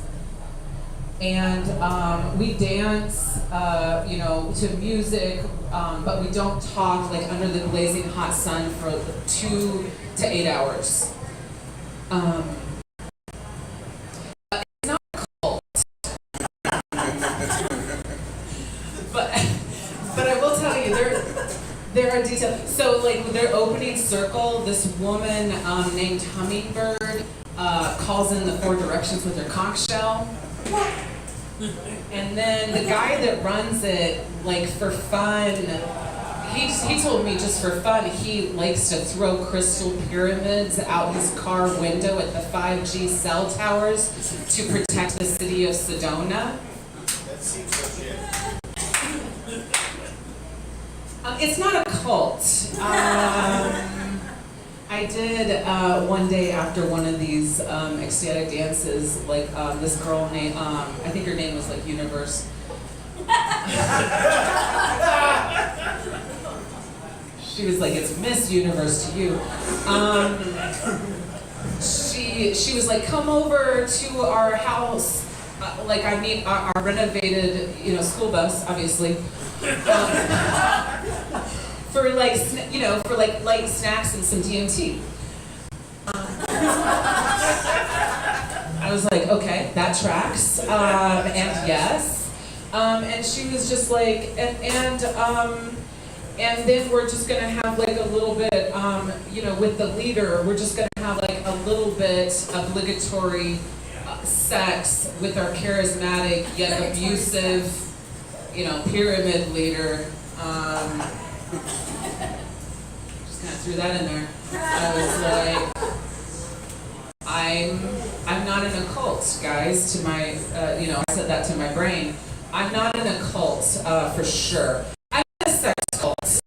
And we dance, you know, to music, but we don't talk like under the blazing hot sun for 2 to 8 hours. It's not a cult. but I will tell you, there are details. So like with their opening circle, this woman named Hummingbird calls in the 4 directions with her conch shell. And then the guy that runs it, like for fun, he told me just for fun, he likes to throw crystal pyramids out his car window at the 5G cell towers to protect the city of Sedona. That seems legit. It's not a cult. I did one day after one of these ecstatic dances, like this girl named, I think her name was like Universe. She was like, it's Miss Universe to you. She was like, come over to our house. Like I mean, our renovated, you know, school bus, obviously. For like, you know, for like light snacks and some DMT. I was like, okay, that tracks, and yes. And she was just like, and then we're just gonna have like a little bit, you know, with the leader, we're just gonna have like a little bit obligatory sex with our charismatic yet abusive, you know, pyramid leader. Just kind of threw that in there. I was like, I'm not in a cult, guys. To my, you know, I said that to my brain. I'm not in a cult for sure. I'm in a sex cult.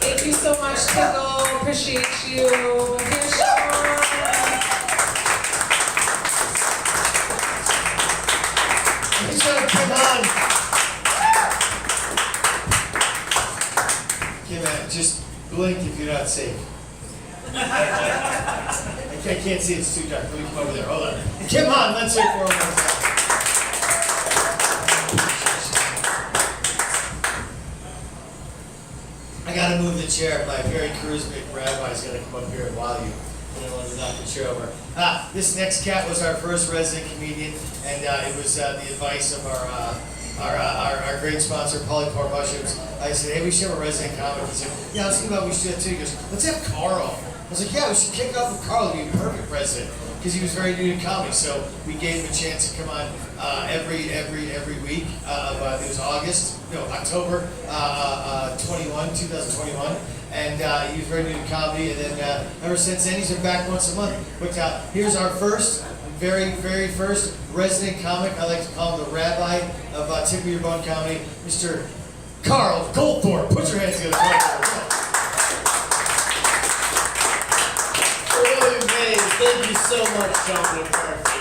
Thank you so much, Tickle. Appreciate you. Here's Sean. Come on. Kim, just blink if you're not safe. I can't see, it's too dark. Let me come over there. Hold on. Come on, let's hear it for one more time. I gotta move the chair. My very charismatic rabbi's gonna come up here and wow you. I don't want to knock the chair over. This next cat was our first resident comedian, and it was the advice of our great sponsor, Polypore Mushrooms. I said, hey, we should have a resident comic. He said, yeah, I was thinking about we should do that too. He goes, let's have Karl. I was like, yeah, we should kick off with Karl. He'd be a perfect president because he was very new to comedy. So we gave him a chance to come on every week. It was October 2021. And he was very new to comedy. And then ever since then, he's been back once a month. But here's our very first resident comic. I like to call him the rabbi of Tickle Your Bone Comedy, Mr. Karl Goldthorpe. Put your hands together. Thank you so much, John McCarthy.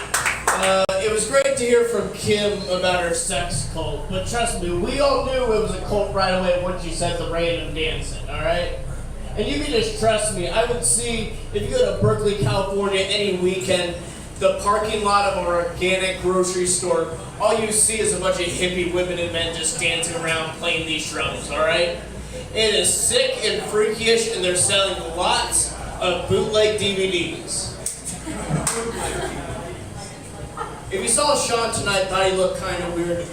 It was great to hear from Kim about her sex cult, but trust me, we all knew it was a cult right away once you said the random dancing, alright? And you can just trust me. I would see, if you go to Berkeley, California any weekend, the parking lot of an organic grocery store, all you see is a bunch of hippie women and men just dancing around playing these drums, alright? It is sick and freakish, and they're selling lots of bootleg DVDs. If you saw Sean tonight, thought he looked kind of weird.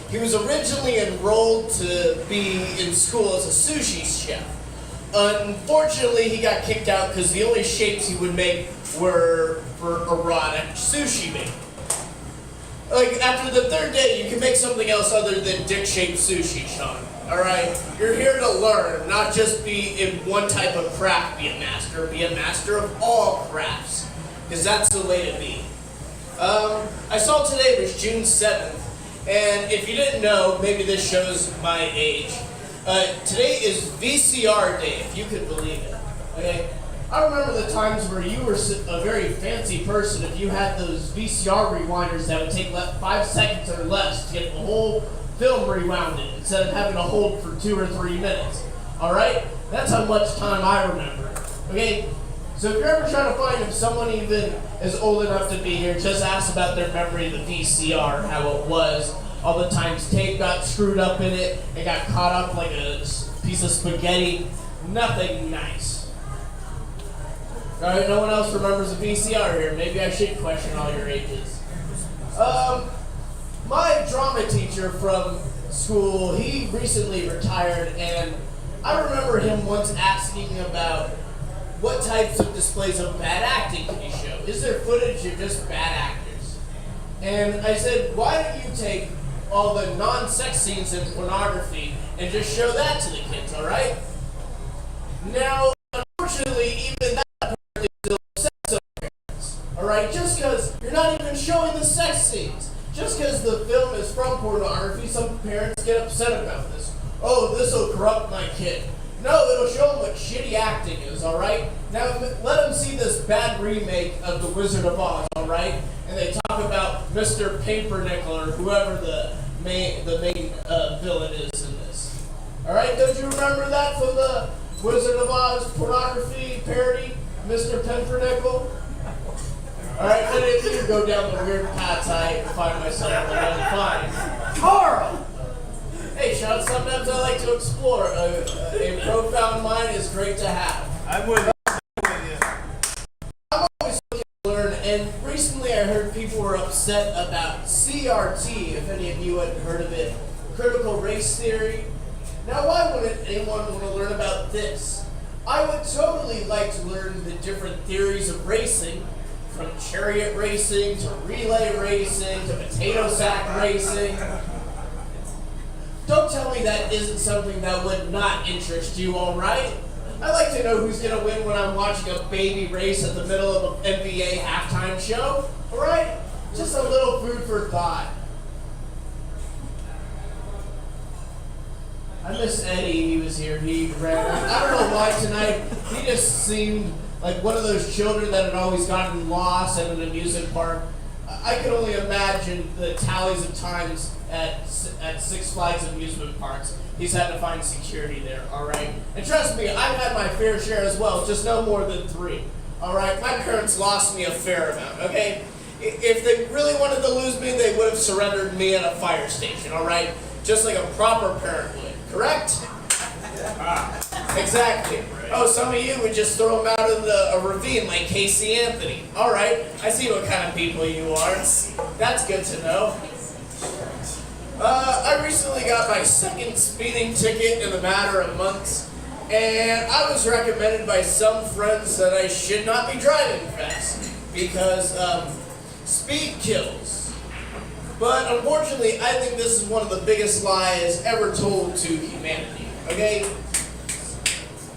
He was originally enrolled to be in school as a sushi chef. Unfortunately, he got kicked out because the only shapes he would make were for erotic sushi making. Like, after the third day, you can make something else other than dick-shaped sushi, Sean. Alright? You're here to learn, not just be in one type of craft, be a master of all crafts. Because that's the way to be. I saw today was June 7th, and if you didn't know, maybe this shows my age. Today is VCR day, if you could believe it. Okay? I remember the times where you were a very fancy person if you had those VCR rewinders that would take 5 seconds or less to get the whole film rewounded instead of having to hold for 2 or 3 minutes. Alright? That's how much time I remember. Okay? So if you're ever trying to find if someone even is old enough to be here, just ask about their memory of the VCR, how it was. All the times tape got screwed up in it, it got caught up like a piece of spaghetti. Nothing nice. Alright, no one else remembers a VCR here. Maybe I should question all your ages. My drama teacher from school, he recently retired, and I remember him once asking about what types of displays of bad acting can you show? Is there footage of just bad actors? And I said, why don't you take all the non-sex scenes in pornography and just show that to the kids, alright? Now, unfortunately, even that apparently still upsets some parents, alright? Just because you're not even showing the sex scenes. Just because the film is from pornography, some parents get upset about this. Oh, this will corrupt my kid. No, it'll show them what shitty acting is, alright? Now, let them see this bad remake of The Wizard of Oz, alright? And they talk about Mr. Pumpernickel or whoever the main villain is in this. Alright, don't you remember that from the Wizard of Oz pornography parody? Mr. Pumpernickel? Alright, but if you go down the weird paths I find myself on, fine. Karl! Hey, Sean, sometimes I like to explore. A profound mind is great to have. I'm with you. I'm always looking to learn, and recently I heard people were upset about CRT, if any of you hadn't heard of it, critical race theory. Now, why wouldn't anyone want to learn about this? I would totally like to learn the different theories of racing, from chariot racing, to relay racing, to potato sack racing. Don't tell me that isn't something that would not interest you, alright? I like to know who's going to win when I'm watching a baby race at the middle of an NBA halftime show, alright? Just a little food for thought. I miss Eddie, he was here, he ran. I don't know why tonight, he just seemed like one of those children that had always gotten lost at an amusement park. I can only imagine the tallies of times at Six Flags amusement parks he's had to find security there, alright? And trust me, I've had my fair share as well, just no more than 3, alright? My parents lost me a fair amount, okay? If they really wanted to lose me, they would have surrendered me at a fire station, alright? Just like a proper parent would, correct? Exactly. Oh, some of you would just throw them out in a ravine like Casey Anthony. Alright, I see what kind of people you are. That's good to know. I recently got my second speeding ticket in a matter of months, and I was recommended by some friends that I should not be driving fast because speed kills. But unfortunately, I think this is one of the biggest lies ever told to humanity, okay?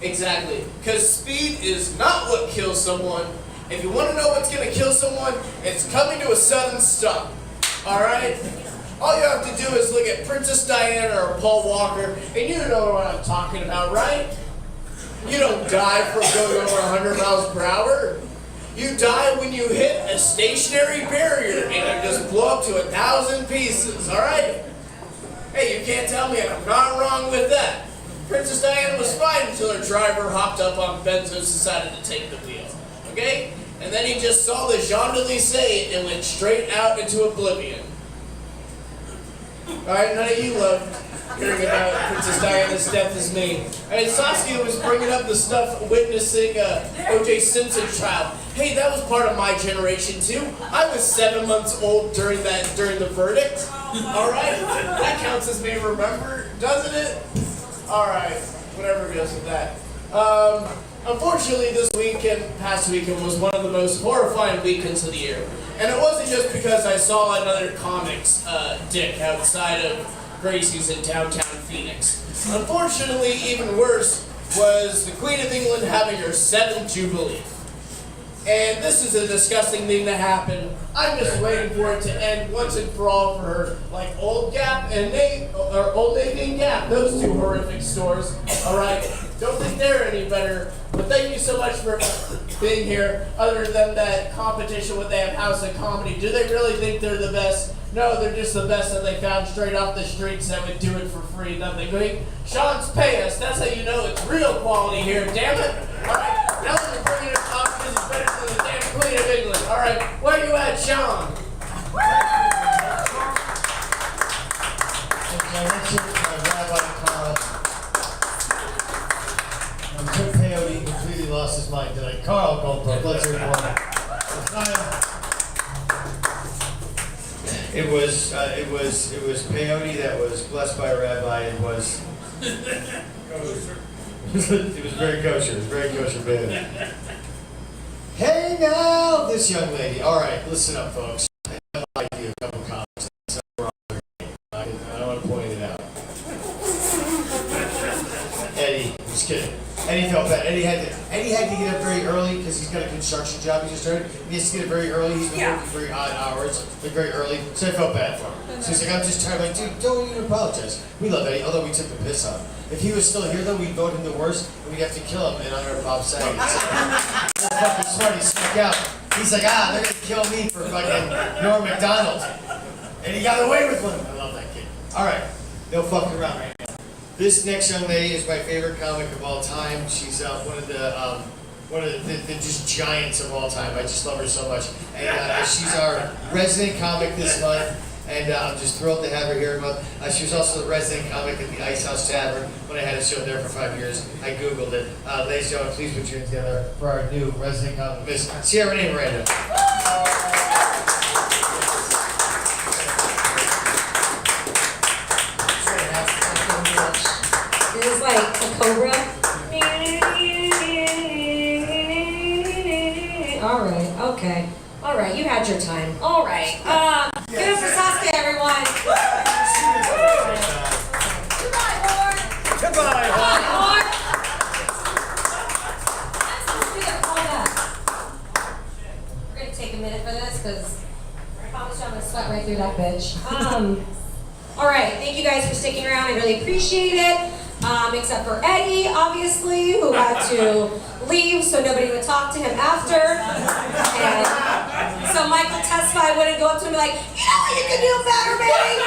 Exactly, because speed is not what kills someone. If you want to know what's going to kill someone, it's coming to a sudden stop, alright? All you have to do is look at Princess Diana or Paul Walker, and you know what I'm talking about, right? You don't die from going over 100 miles per hour. You die when you hit a stationary barrier and you just blow up to 1,000 pieces, alright? Hey, you can't tell me I'm not wrong with that. Princess Diana was fine until her driver hopped up on Benzos and decided to take the wheel. Okay? And then he just saw the Champs-Élysées and went straight out into oblivion. Alright, none of you love hearing about Princess Diana's death as me. And Saskia was bringing up the stuff witnessing O.J. Simpson's trial. Hey, that was part of my generation too. I was 7 months old during the verdict. Alright? That counts as being remembered, doesn't it? Alright, whatever goes with that. Unfortunately, past weekend was one of the most horrifying weekends of the year. And it wasn't just because I saw another comics dick outside of Gracie's in downtown Phoenix. Unfortunately, even worse was the Queen of England having her 7th Jubilee. And this is a disgusting thing to happen. I'm just waiting for it to end once and for all for her, like Old Gap and Old Navy and Gap, those two horrific stores. All right, don't think they're any better. But thank you so much for being here. Other than that competition with they have House of Comedy, do they really think they're the best? No, they're just the best that they found straight off the streets that would do it for free. Nothing great. Sean's pay us. That's how you know it's real quality here. Damn it! All right, now we're bringing it up because it's better than the damn Queen of England. All right, where you at, Sean? Took peyote, completely lost his mind today. Karl Goldthorpe, let's hear more. It was peyote that was blessed by a rabbi. It was very kosher. It was very kosher peyote. Hey now, this young lady. All right, listen up, folks. I like you a couple comments. That's not wrong with me. I don't want to point it out. Eddie, just kidding. Eddie felt bad. Eddie had to get up very early because he's got a construction job he just started. He has to get up very early. He's been working very odd hours, like very early. So I felt bad for him. So he's like, I'm just tired. I'm like, dude, don't even apologize. We love Eddie, although we took the piss on him. If he was still here, though, we'd vote him the worst, and we'd have to kill him in honor of Bob Saget. So, fucking smart. He snuck out. He's like, they're gonna kill me for fucking Norm Macdonald, and he got away with one. I love that kid. All right, no fucking around right now. This next young lady is my favorite comic of all time. She's one of the just giants of all time. I just love her so much. And she's our resident comic this month. And I'm just thrilled to have her here. She was also the resident comic at the Ice House Tavern when I had a show there for 5 years. I Googled it. Ladies and gentlemen, please put your hands together for our new resident comic, Miss Cierra, Renee, Miranda. It was like a cobra. All right, okay. All right, you had your time. All right. Give it up for Saskia, everyone. Goodbye, Horde. Goodbye, Goodbye, Horde. I'm supposed to be a callback. We're going to take a minute for this because I promise you I'm going to sweat right through that bitch. All right, thank you guys for sticking around. I really appreciate it. Except for Eddie, obviously, who had to leave so nobody would talk to him after. And so Michael Tesfaye wouldn't go up to him and be like, you know what you can do better, baby?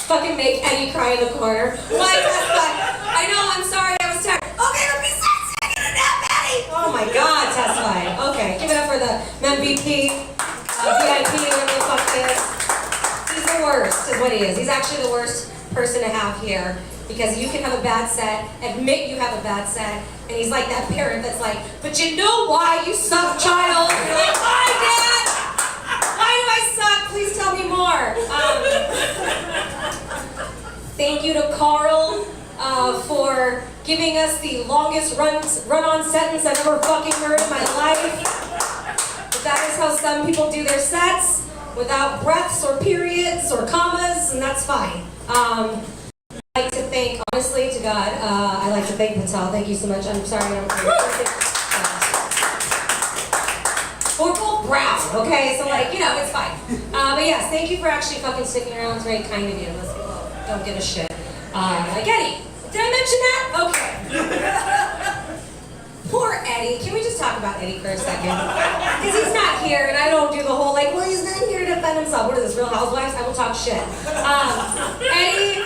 Fucking make Eddie cry in the corner. Mike Tesfaye, I know, I'm sorry, I was tired. Okay, let me start taking a nap, Eddie! Oh my God, Tesfaye. Okay, give it up for the MVP. VIP, whatever the fuck it is. He's the worst, is what he is. He's actually the worst person to have here because you can have a bad set, admit you have a bad set, and he's like that parent that's like, but you know why you suck, child? And you're like, why, Dad? Why do I suck? Please tell me more. Thank you to Karl for giving us the longest run-on sentence I've ever fucking heard in my life. That is how some people do their sets, without breaths or periods or commas, and that's fine. I'd like to thank, honestly, to God, I'd like to thank Patel. Thank you so much. I'm sorry. We're both brown, okay? So, like, you know, it's fine. But yes, thank you for actually fucking sticking around. It's very kind of you. Most people don't give a shit. Like Eddie. Did I mention that? Okay. Poor Eddie. Can we just talk about Eddie for a second? Because he's not here, and I don't do the whole like, well, he's not here to defend himself. What is this, Real Housewives? I will talk shit. Eddie,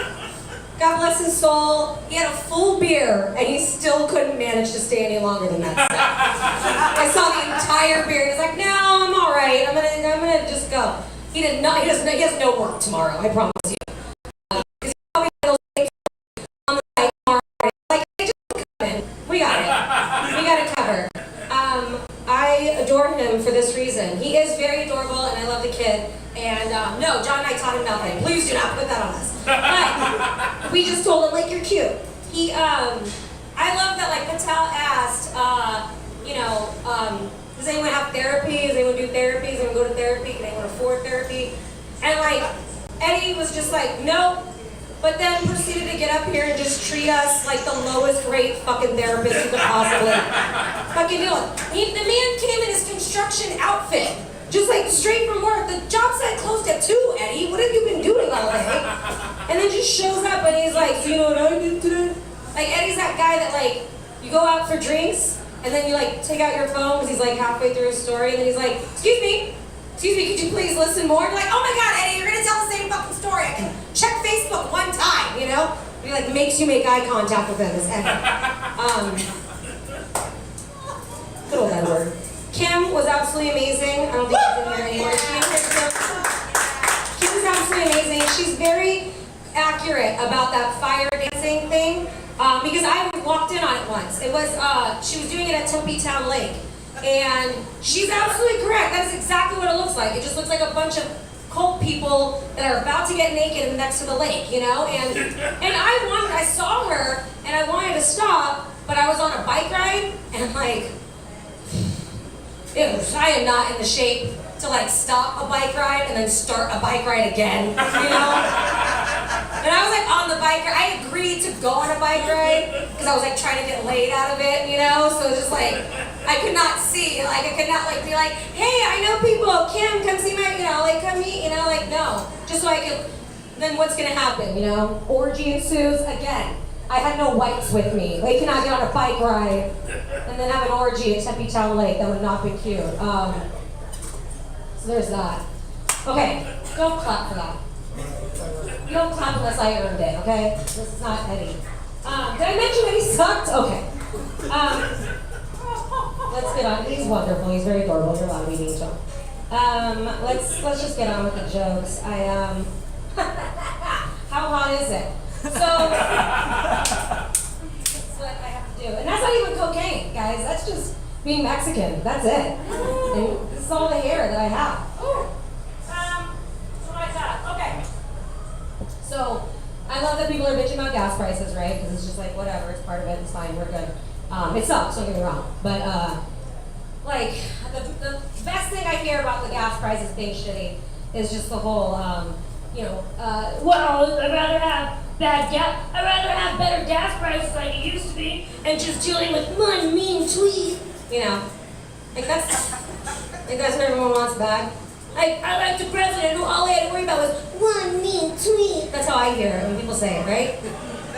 God bless his soul, he had a full beer, and he still couldn't manage to stay any longer than that. I saw the entire beer, and he's like, no, I'm all right. I'm gonna just go. He did not. He has no work tomorrow. I promise you. Because he probably had those things on the night tomorrow. Like, hey, just come in. We got it. We got it covered. I adore him for this reason. He is very adorable, and I love the kid. And no, John and I taught him nothing. Please do not put that on us. But we just told him, like, you're cute. He, I love that, like, Patel asked, does anyone have therapy? Does anyone do therapy? Does anyone go to therapy? Can anyone afford therapy? And, like, Eddie was just like, no. But then proceeded to get up here and just treat us like the lowest rate fucking therapist you could possibly fucking do it. The man came in his construction outfit, just like straight from work. The job site closed at 2, Eddie. What have you been doing all day? And then just shows up and he's like, so you know what I did today? Like, Eddie's that guy that, like, you go out for drinks and then you, like, take out your phone because he's, like, halfway through his story and then he's like, excuse me, could you please listen more? You're like, oh my God, Eddie, you're gonna tell the same fucking story. I can check Facebook one time, you know? He, like, makes you make eye contact with him, is Eddie. Good old Edward. Kim was absolutely amazing. I don't think she's in here anymore. Kim was absolutely amazing. She's very accurate about that fire dancing thing because I walked in on it once. It was, she was doing it at Town Lake. And she's absolutely correct. That is exactly what it looks like. It just looks like a bunch of cult people that are about to get naked next to the lake, you know? And I saw her and I wanted to stop, but I was on a bike ride and like, I am not in the shape to like stop a bike ride and then start a bike ride again, you know? And I was like on the bike ride. I agreed to go on a bike ride because I was like trying to get laid out of it, you know? So it was just like, I could not see, like I could not like be like, hey, I know people, Kim, come see my, you know, like come meet, you know, like no. Just so I could, then what's gonna happen, you know? Orgy ensues again. I had no whites with me. They cannot get on a bike ride and then have an orgy at Town Lake. That would not be cute. So there's that. Okay, don't clap for that. You don't clap unless I earned it, okay? This is not Eddie. Did I mention that he sucked? Okay. Let's get on. He's wonderful. He's very adorable. You're allowed to be mean to him. Let's just get on with the jokes. How hot is it? So that's what I have to do. And that's not even cocaine, guys. That's just being Mexican. That's it. And this is all the hair that I have. So what's that? Okay. So I love that people are bitching about gas prices, right? Because it's just like, whatever, it's part of it, it's fine, we're good. It sucks, don't get me wrong. But like the best thing I hear about the gas prices being shitty is just the whole well, I'd rather have better gas prices like it used to be and just dealing with one mean tweet. You know. Like that's what everyone wants back. I like the president who all he had to worry about was one mean tweet. That's how I hear it when people say it, right?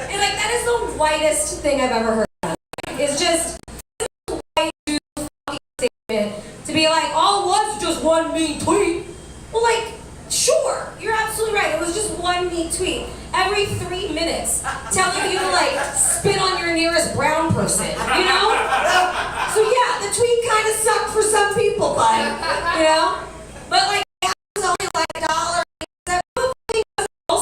And like that is the whitest thing I've ever heard of. It's just white dude fucking statement to be like, all it was just one mean tweet. Well, like, sure, you're absolutely right. It was just one mean tweet. Every 3 minutes telling you to like spit on your nearest brown person, you know? So yeah, the tweet kind of sucked for some people, but, you know? But like, it was only like $1. It was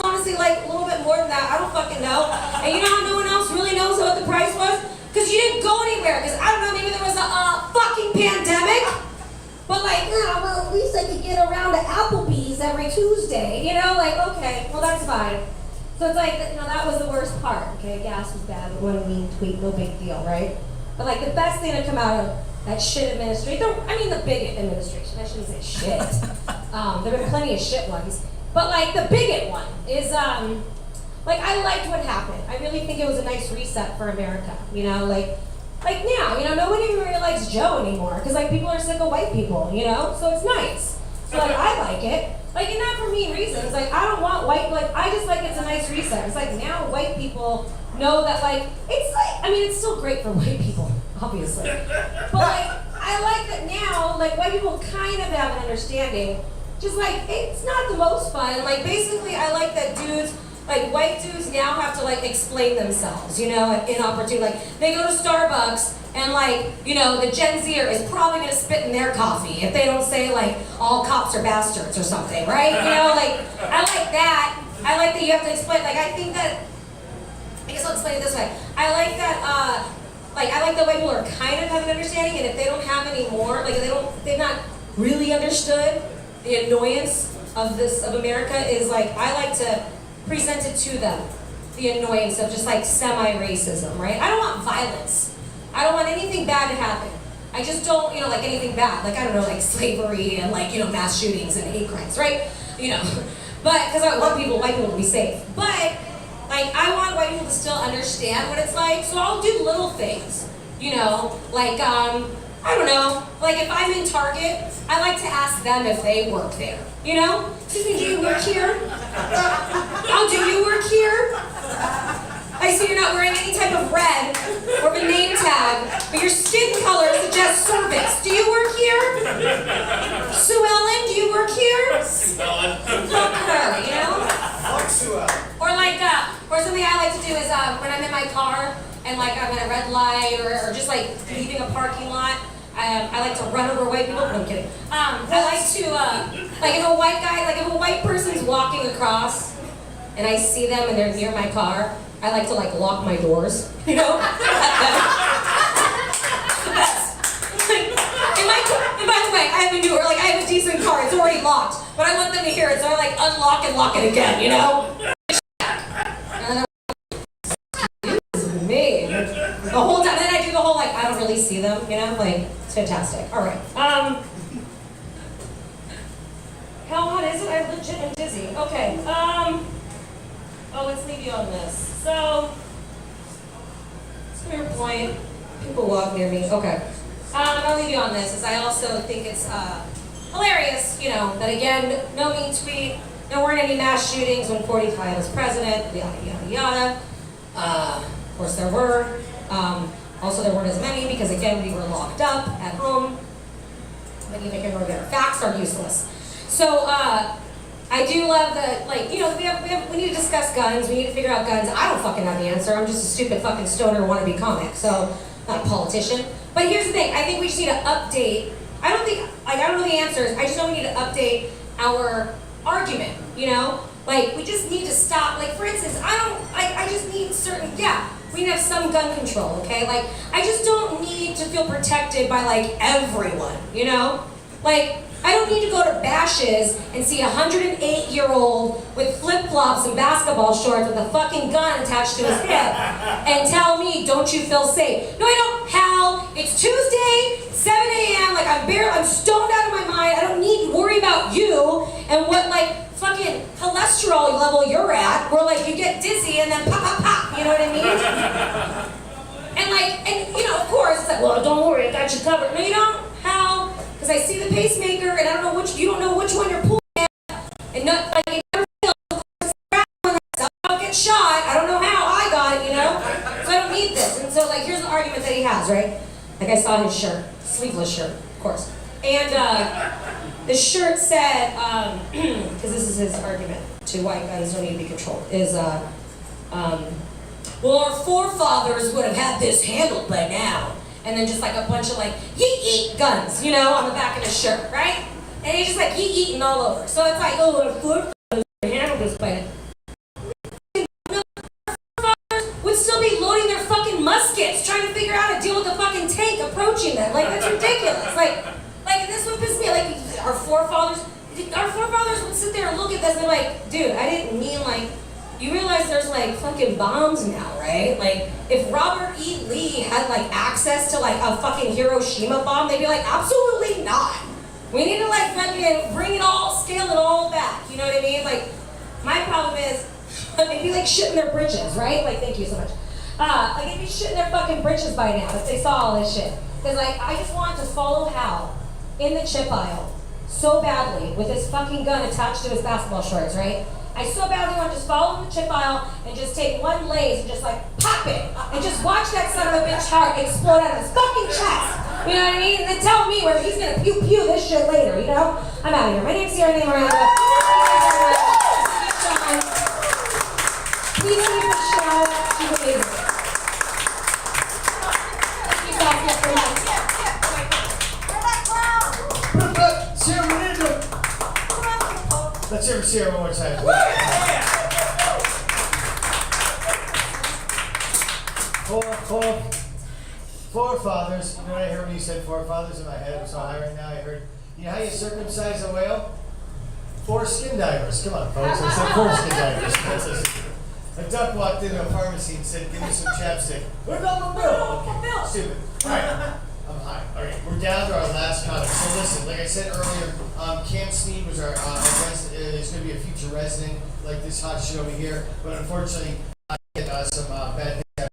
honestly like a little bit more than that. I don't fucking know. And you know how no one else really knows what the price was? Because you didn't go anywhere. Because I don't know, maybe there was a fucking pandemic. But like, well, at least I could get around to Applebee's every Tuesday. You know, like, okay, well that's fine. So it's like, you know, that was the worst part. Okay, gas was bad, but one mean tweet, no big deal, right? But like the best thing to come out of that shit administration, the bigot administration, I shouldn't say shit. There have been plenty of shit ones. But like the bigot one is, like I liked what happened. I really think it was a nice reset for America, you know, like now, you know, nobody really likes Joe anymore, because like people are sick of white people, you know, so it's nice. So like I like it. Like, and not for mean reasons, like I don't want white, like I just like it's a nice reset. It's like now white people know that like, it's like, I mean it's still great for white people, obviously. But like, I like that now, like, white people kind of have an understanding. Just like, it's not the most fun. Like, basically, I like that dudes, like, white dudes now have to, like, explain themselves, you know, inopportune. Like, they go to Starbucks, and, like, you know, the Gen Zer is probably gonna spit in their coffee if they don't say, like, all cops are bastards or something, right? You know, like, I like that. I like that you have to explain, like, I think that, I guess I'll explain it this way. I like that, I like that white people are kind of have an understanding, and if they don't have any more, like, they've not really understood the annoyance of America is, like, I like to present it to them, the annoyance of just, like, semi-racism, right? I don't want violence. I don't want anything bad to happen. I just don't, you know, like, anything bad. Like, I don't know, like, slavery and, like, you know, mass shootings and hate crimes, right? You know, but, because I want white people to be safe. But, like, I want white people to still understand what it's like, so I'll do little things, you know, like, I don't know, like, if I'm in Target, I like to ask them if they work there, you know? Excuse me, do you work here? Oh, do you work here? I see you're not wearing any type of red or a name tag, but your skin color suggests service. Do you work here? Sue Ellen, do you work here? Look her, you know? Fuck Sue Ellen. Or like, or something I like to do is when I'm in my car and like I'm at a red light or just like leaving a parking lot, I like to run over white people. No, I'm kidding. I like to, like if a white person's walking across and I see them and they're near my car, I like to like lock my doors, you know? And by the way, I have a newer, like I have a decent car, it's already locked, but I want them to hear it, so I like unlock and lock it again, you know? And excuse me. The whole time, then I do the whole like, I don't really see them, you know? Like, it's fantastic. All right. How hot is it? I legit am dizzy. Okay. Oh, let's leave you on this. So, to your point, people walk near me. Okay. I'll leave you on this, as I also think it's hilarious, you know, that again, no mean tweet, there weren't any mass shootings when 45 was president, yada, yada, yada. Of course there were. Also there weren't as many because again, we were locked up at home. But even if our facts are useless. So, I do love that, like, you know, we need to discuss guns, we need to figure out guns. I don't fucking have the answer, I'm just a stupid fucking stoner wannabe comic, so, not a politician. But here's the thing, I think we just need to update, I don't know the answers, I just know we need to update our argument, you know? Like, we just need to stop, like, for instance, I just need certain, we need to have some gun control, okay? Like, I just don't need to feel protected by, like, everyone, you know? Like, I don't need to go to bashes and see a 108-year-old with flip-flops and basketball shorts with a fucking gun attached to his hip and tell me, don't you feel safe? No, I don't, Hal. It's Tuesday, 7 a.m., like I'm stoned out of my mind. I don't need to worry about you and what, like, fucking cholesterol level you're at, where, like, you get dizzy and then pop, pop, pop, you know what I mean? And, like, and, you know, of course, it's like, well, don't worry, I got you covered. No, you don't, Hal. Because I see the pacemaker, and I don't know you don't know which one you're pulling at, and not, like, you never feel, I'll get shot, I don't know how, I got it, you know? So I don't need this, and so, like, here's the argument that he has, right? Like, I saw his shirt, sleeveless shirt, of course. And, the shirt said, because this is his argument to why guns don't need to be controlled, is, well, our forefathers would have had this handled by now. And then just like a bunch of like yeet guns, you know, on the back of his shirt, right? And he's just like yeeting all over. So it's like, oh, our forefathers handled this by now. Would still be loading their fucking muskets, trying to figure out how to deal with the fucking tank approaching them. Like, that's ridiculous. Like this would piss me off. Like, our forefathers would sit there and look at this and be like, dude, I didn't mean like. You realize there's like fucking bombs now, right? Like, if Robert E. Lee had like access to like a fucking Hiroshima bomb, they'd be like, absolutely not. We need to like fucking bring it all, scale it all back. You know what I mean? Like, my problem is, they'd be like shitting their britches, right? Like, thank you so much. Like, they'd be shitting their fucking britches by now if they saw all this shit. Because like, I just want to follow Hal in the chip aisle so badly with his fucking gun attached to his basketball shorts, right? I so badly want to just follow him in the chip aisle and just take one lace and just like pop it and just watch that son of a bitch heart explode out of his fucking chest. You know what I mean? And then tell me where he's gonna pew pew this shit later, you know? I'm out of here. My name's Cierra, Renee, Miranda. Please meet Michelle. She's amazing. Thank you, Saskia, for that. Sierra, Miranda. Let's hear Sierra one more time. Forefathers. You know what I heard when you said forefathers in my head? I'm so high right now. I heard, you know how you circumcise a whale? 4 skin divers. Come on, folks. I said 4 skin divers. A duck walked into a pharmacy and said, "Give me some chapstick." Where's all the bill? Okay, stupid. All right. I'm high. All right, we're down to our last comic. So listen, like I said earlier, Kam Sneed was our guest. Is going to be a future resident, like this hot shit over here. But unfortunately, I had some bad things happen.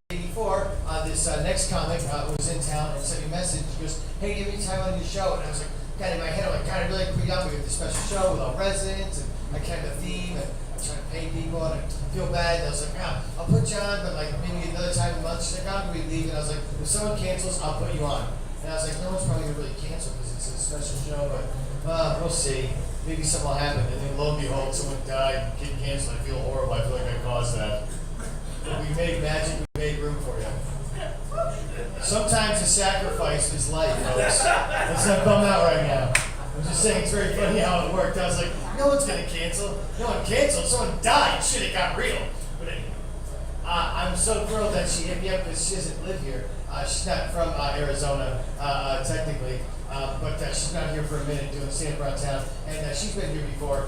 Before this next comic was in town and sent me a message. He goes, "Hey, give me time on your show." And I was like, God, in my head, I'm like, God, I really put you up with this special show with all residents, and I kept the theme, and I'm trying to pay people, and I feel bad. And I was like, I'll put you on, but like maybe another time a month. She's like, I'm going to be leaving. I was like, if someone cancels, I'll put you on. And I was like, no one's probably going to really cancel because it's a special show, but we'll see. Maybe something will happen. And then lo and behold, someone died, getting canceled. I feel horrible. I feel like I caused that. But we made magic. We made room for you. Sometimes the sacrifice is life, folks. Let's not bum out right now. I'm just saying it's very funny how it worked. I was like, no one's going to cancel. No one canceled. Someone died. Shit, it got real. But anyway, I'm so thrilled that she hit me up because she doesn't live here. She's not from Arizona, technically. But she's not here for a minute doing stand-up around town. And she's been here before.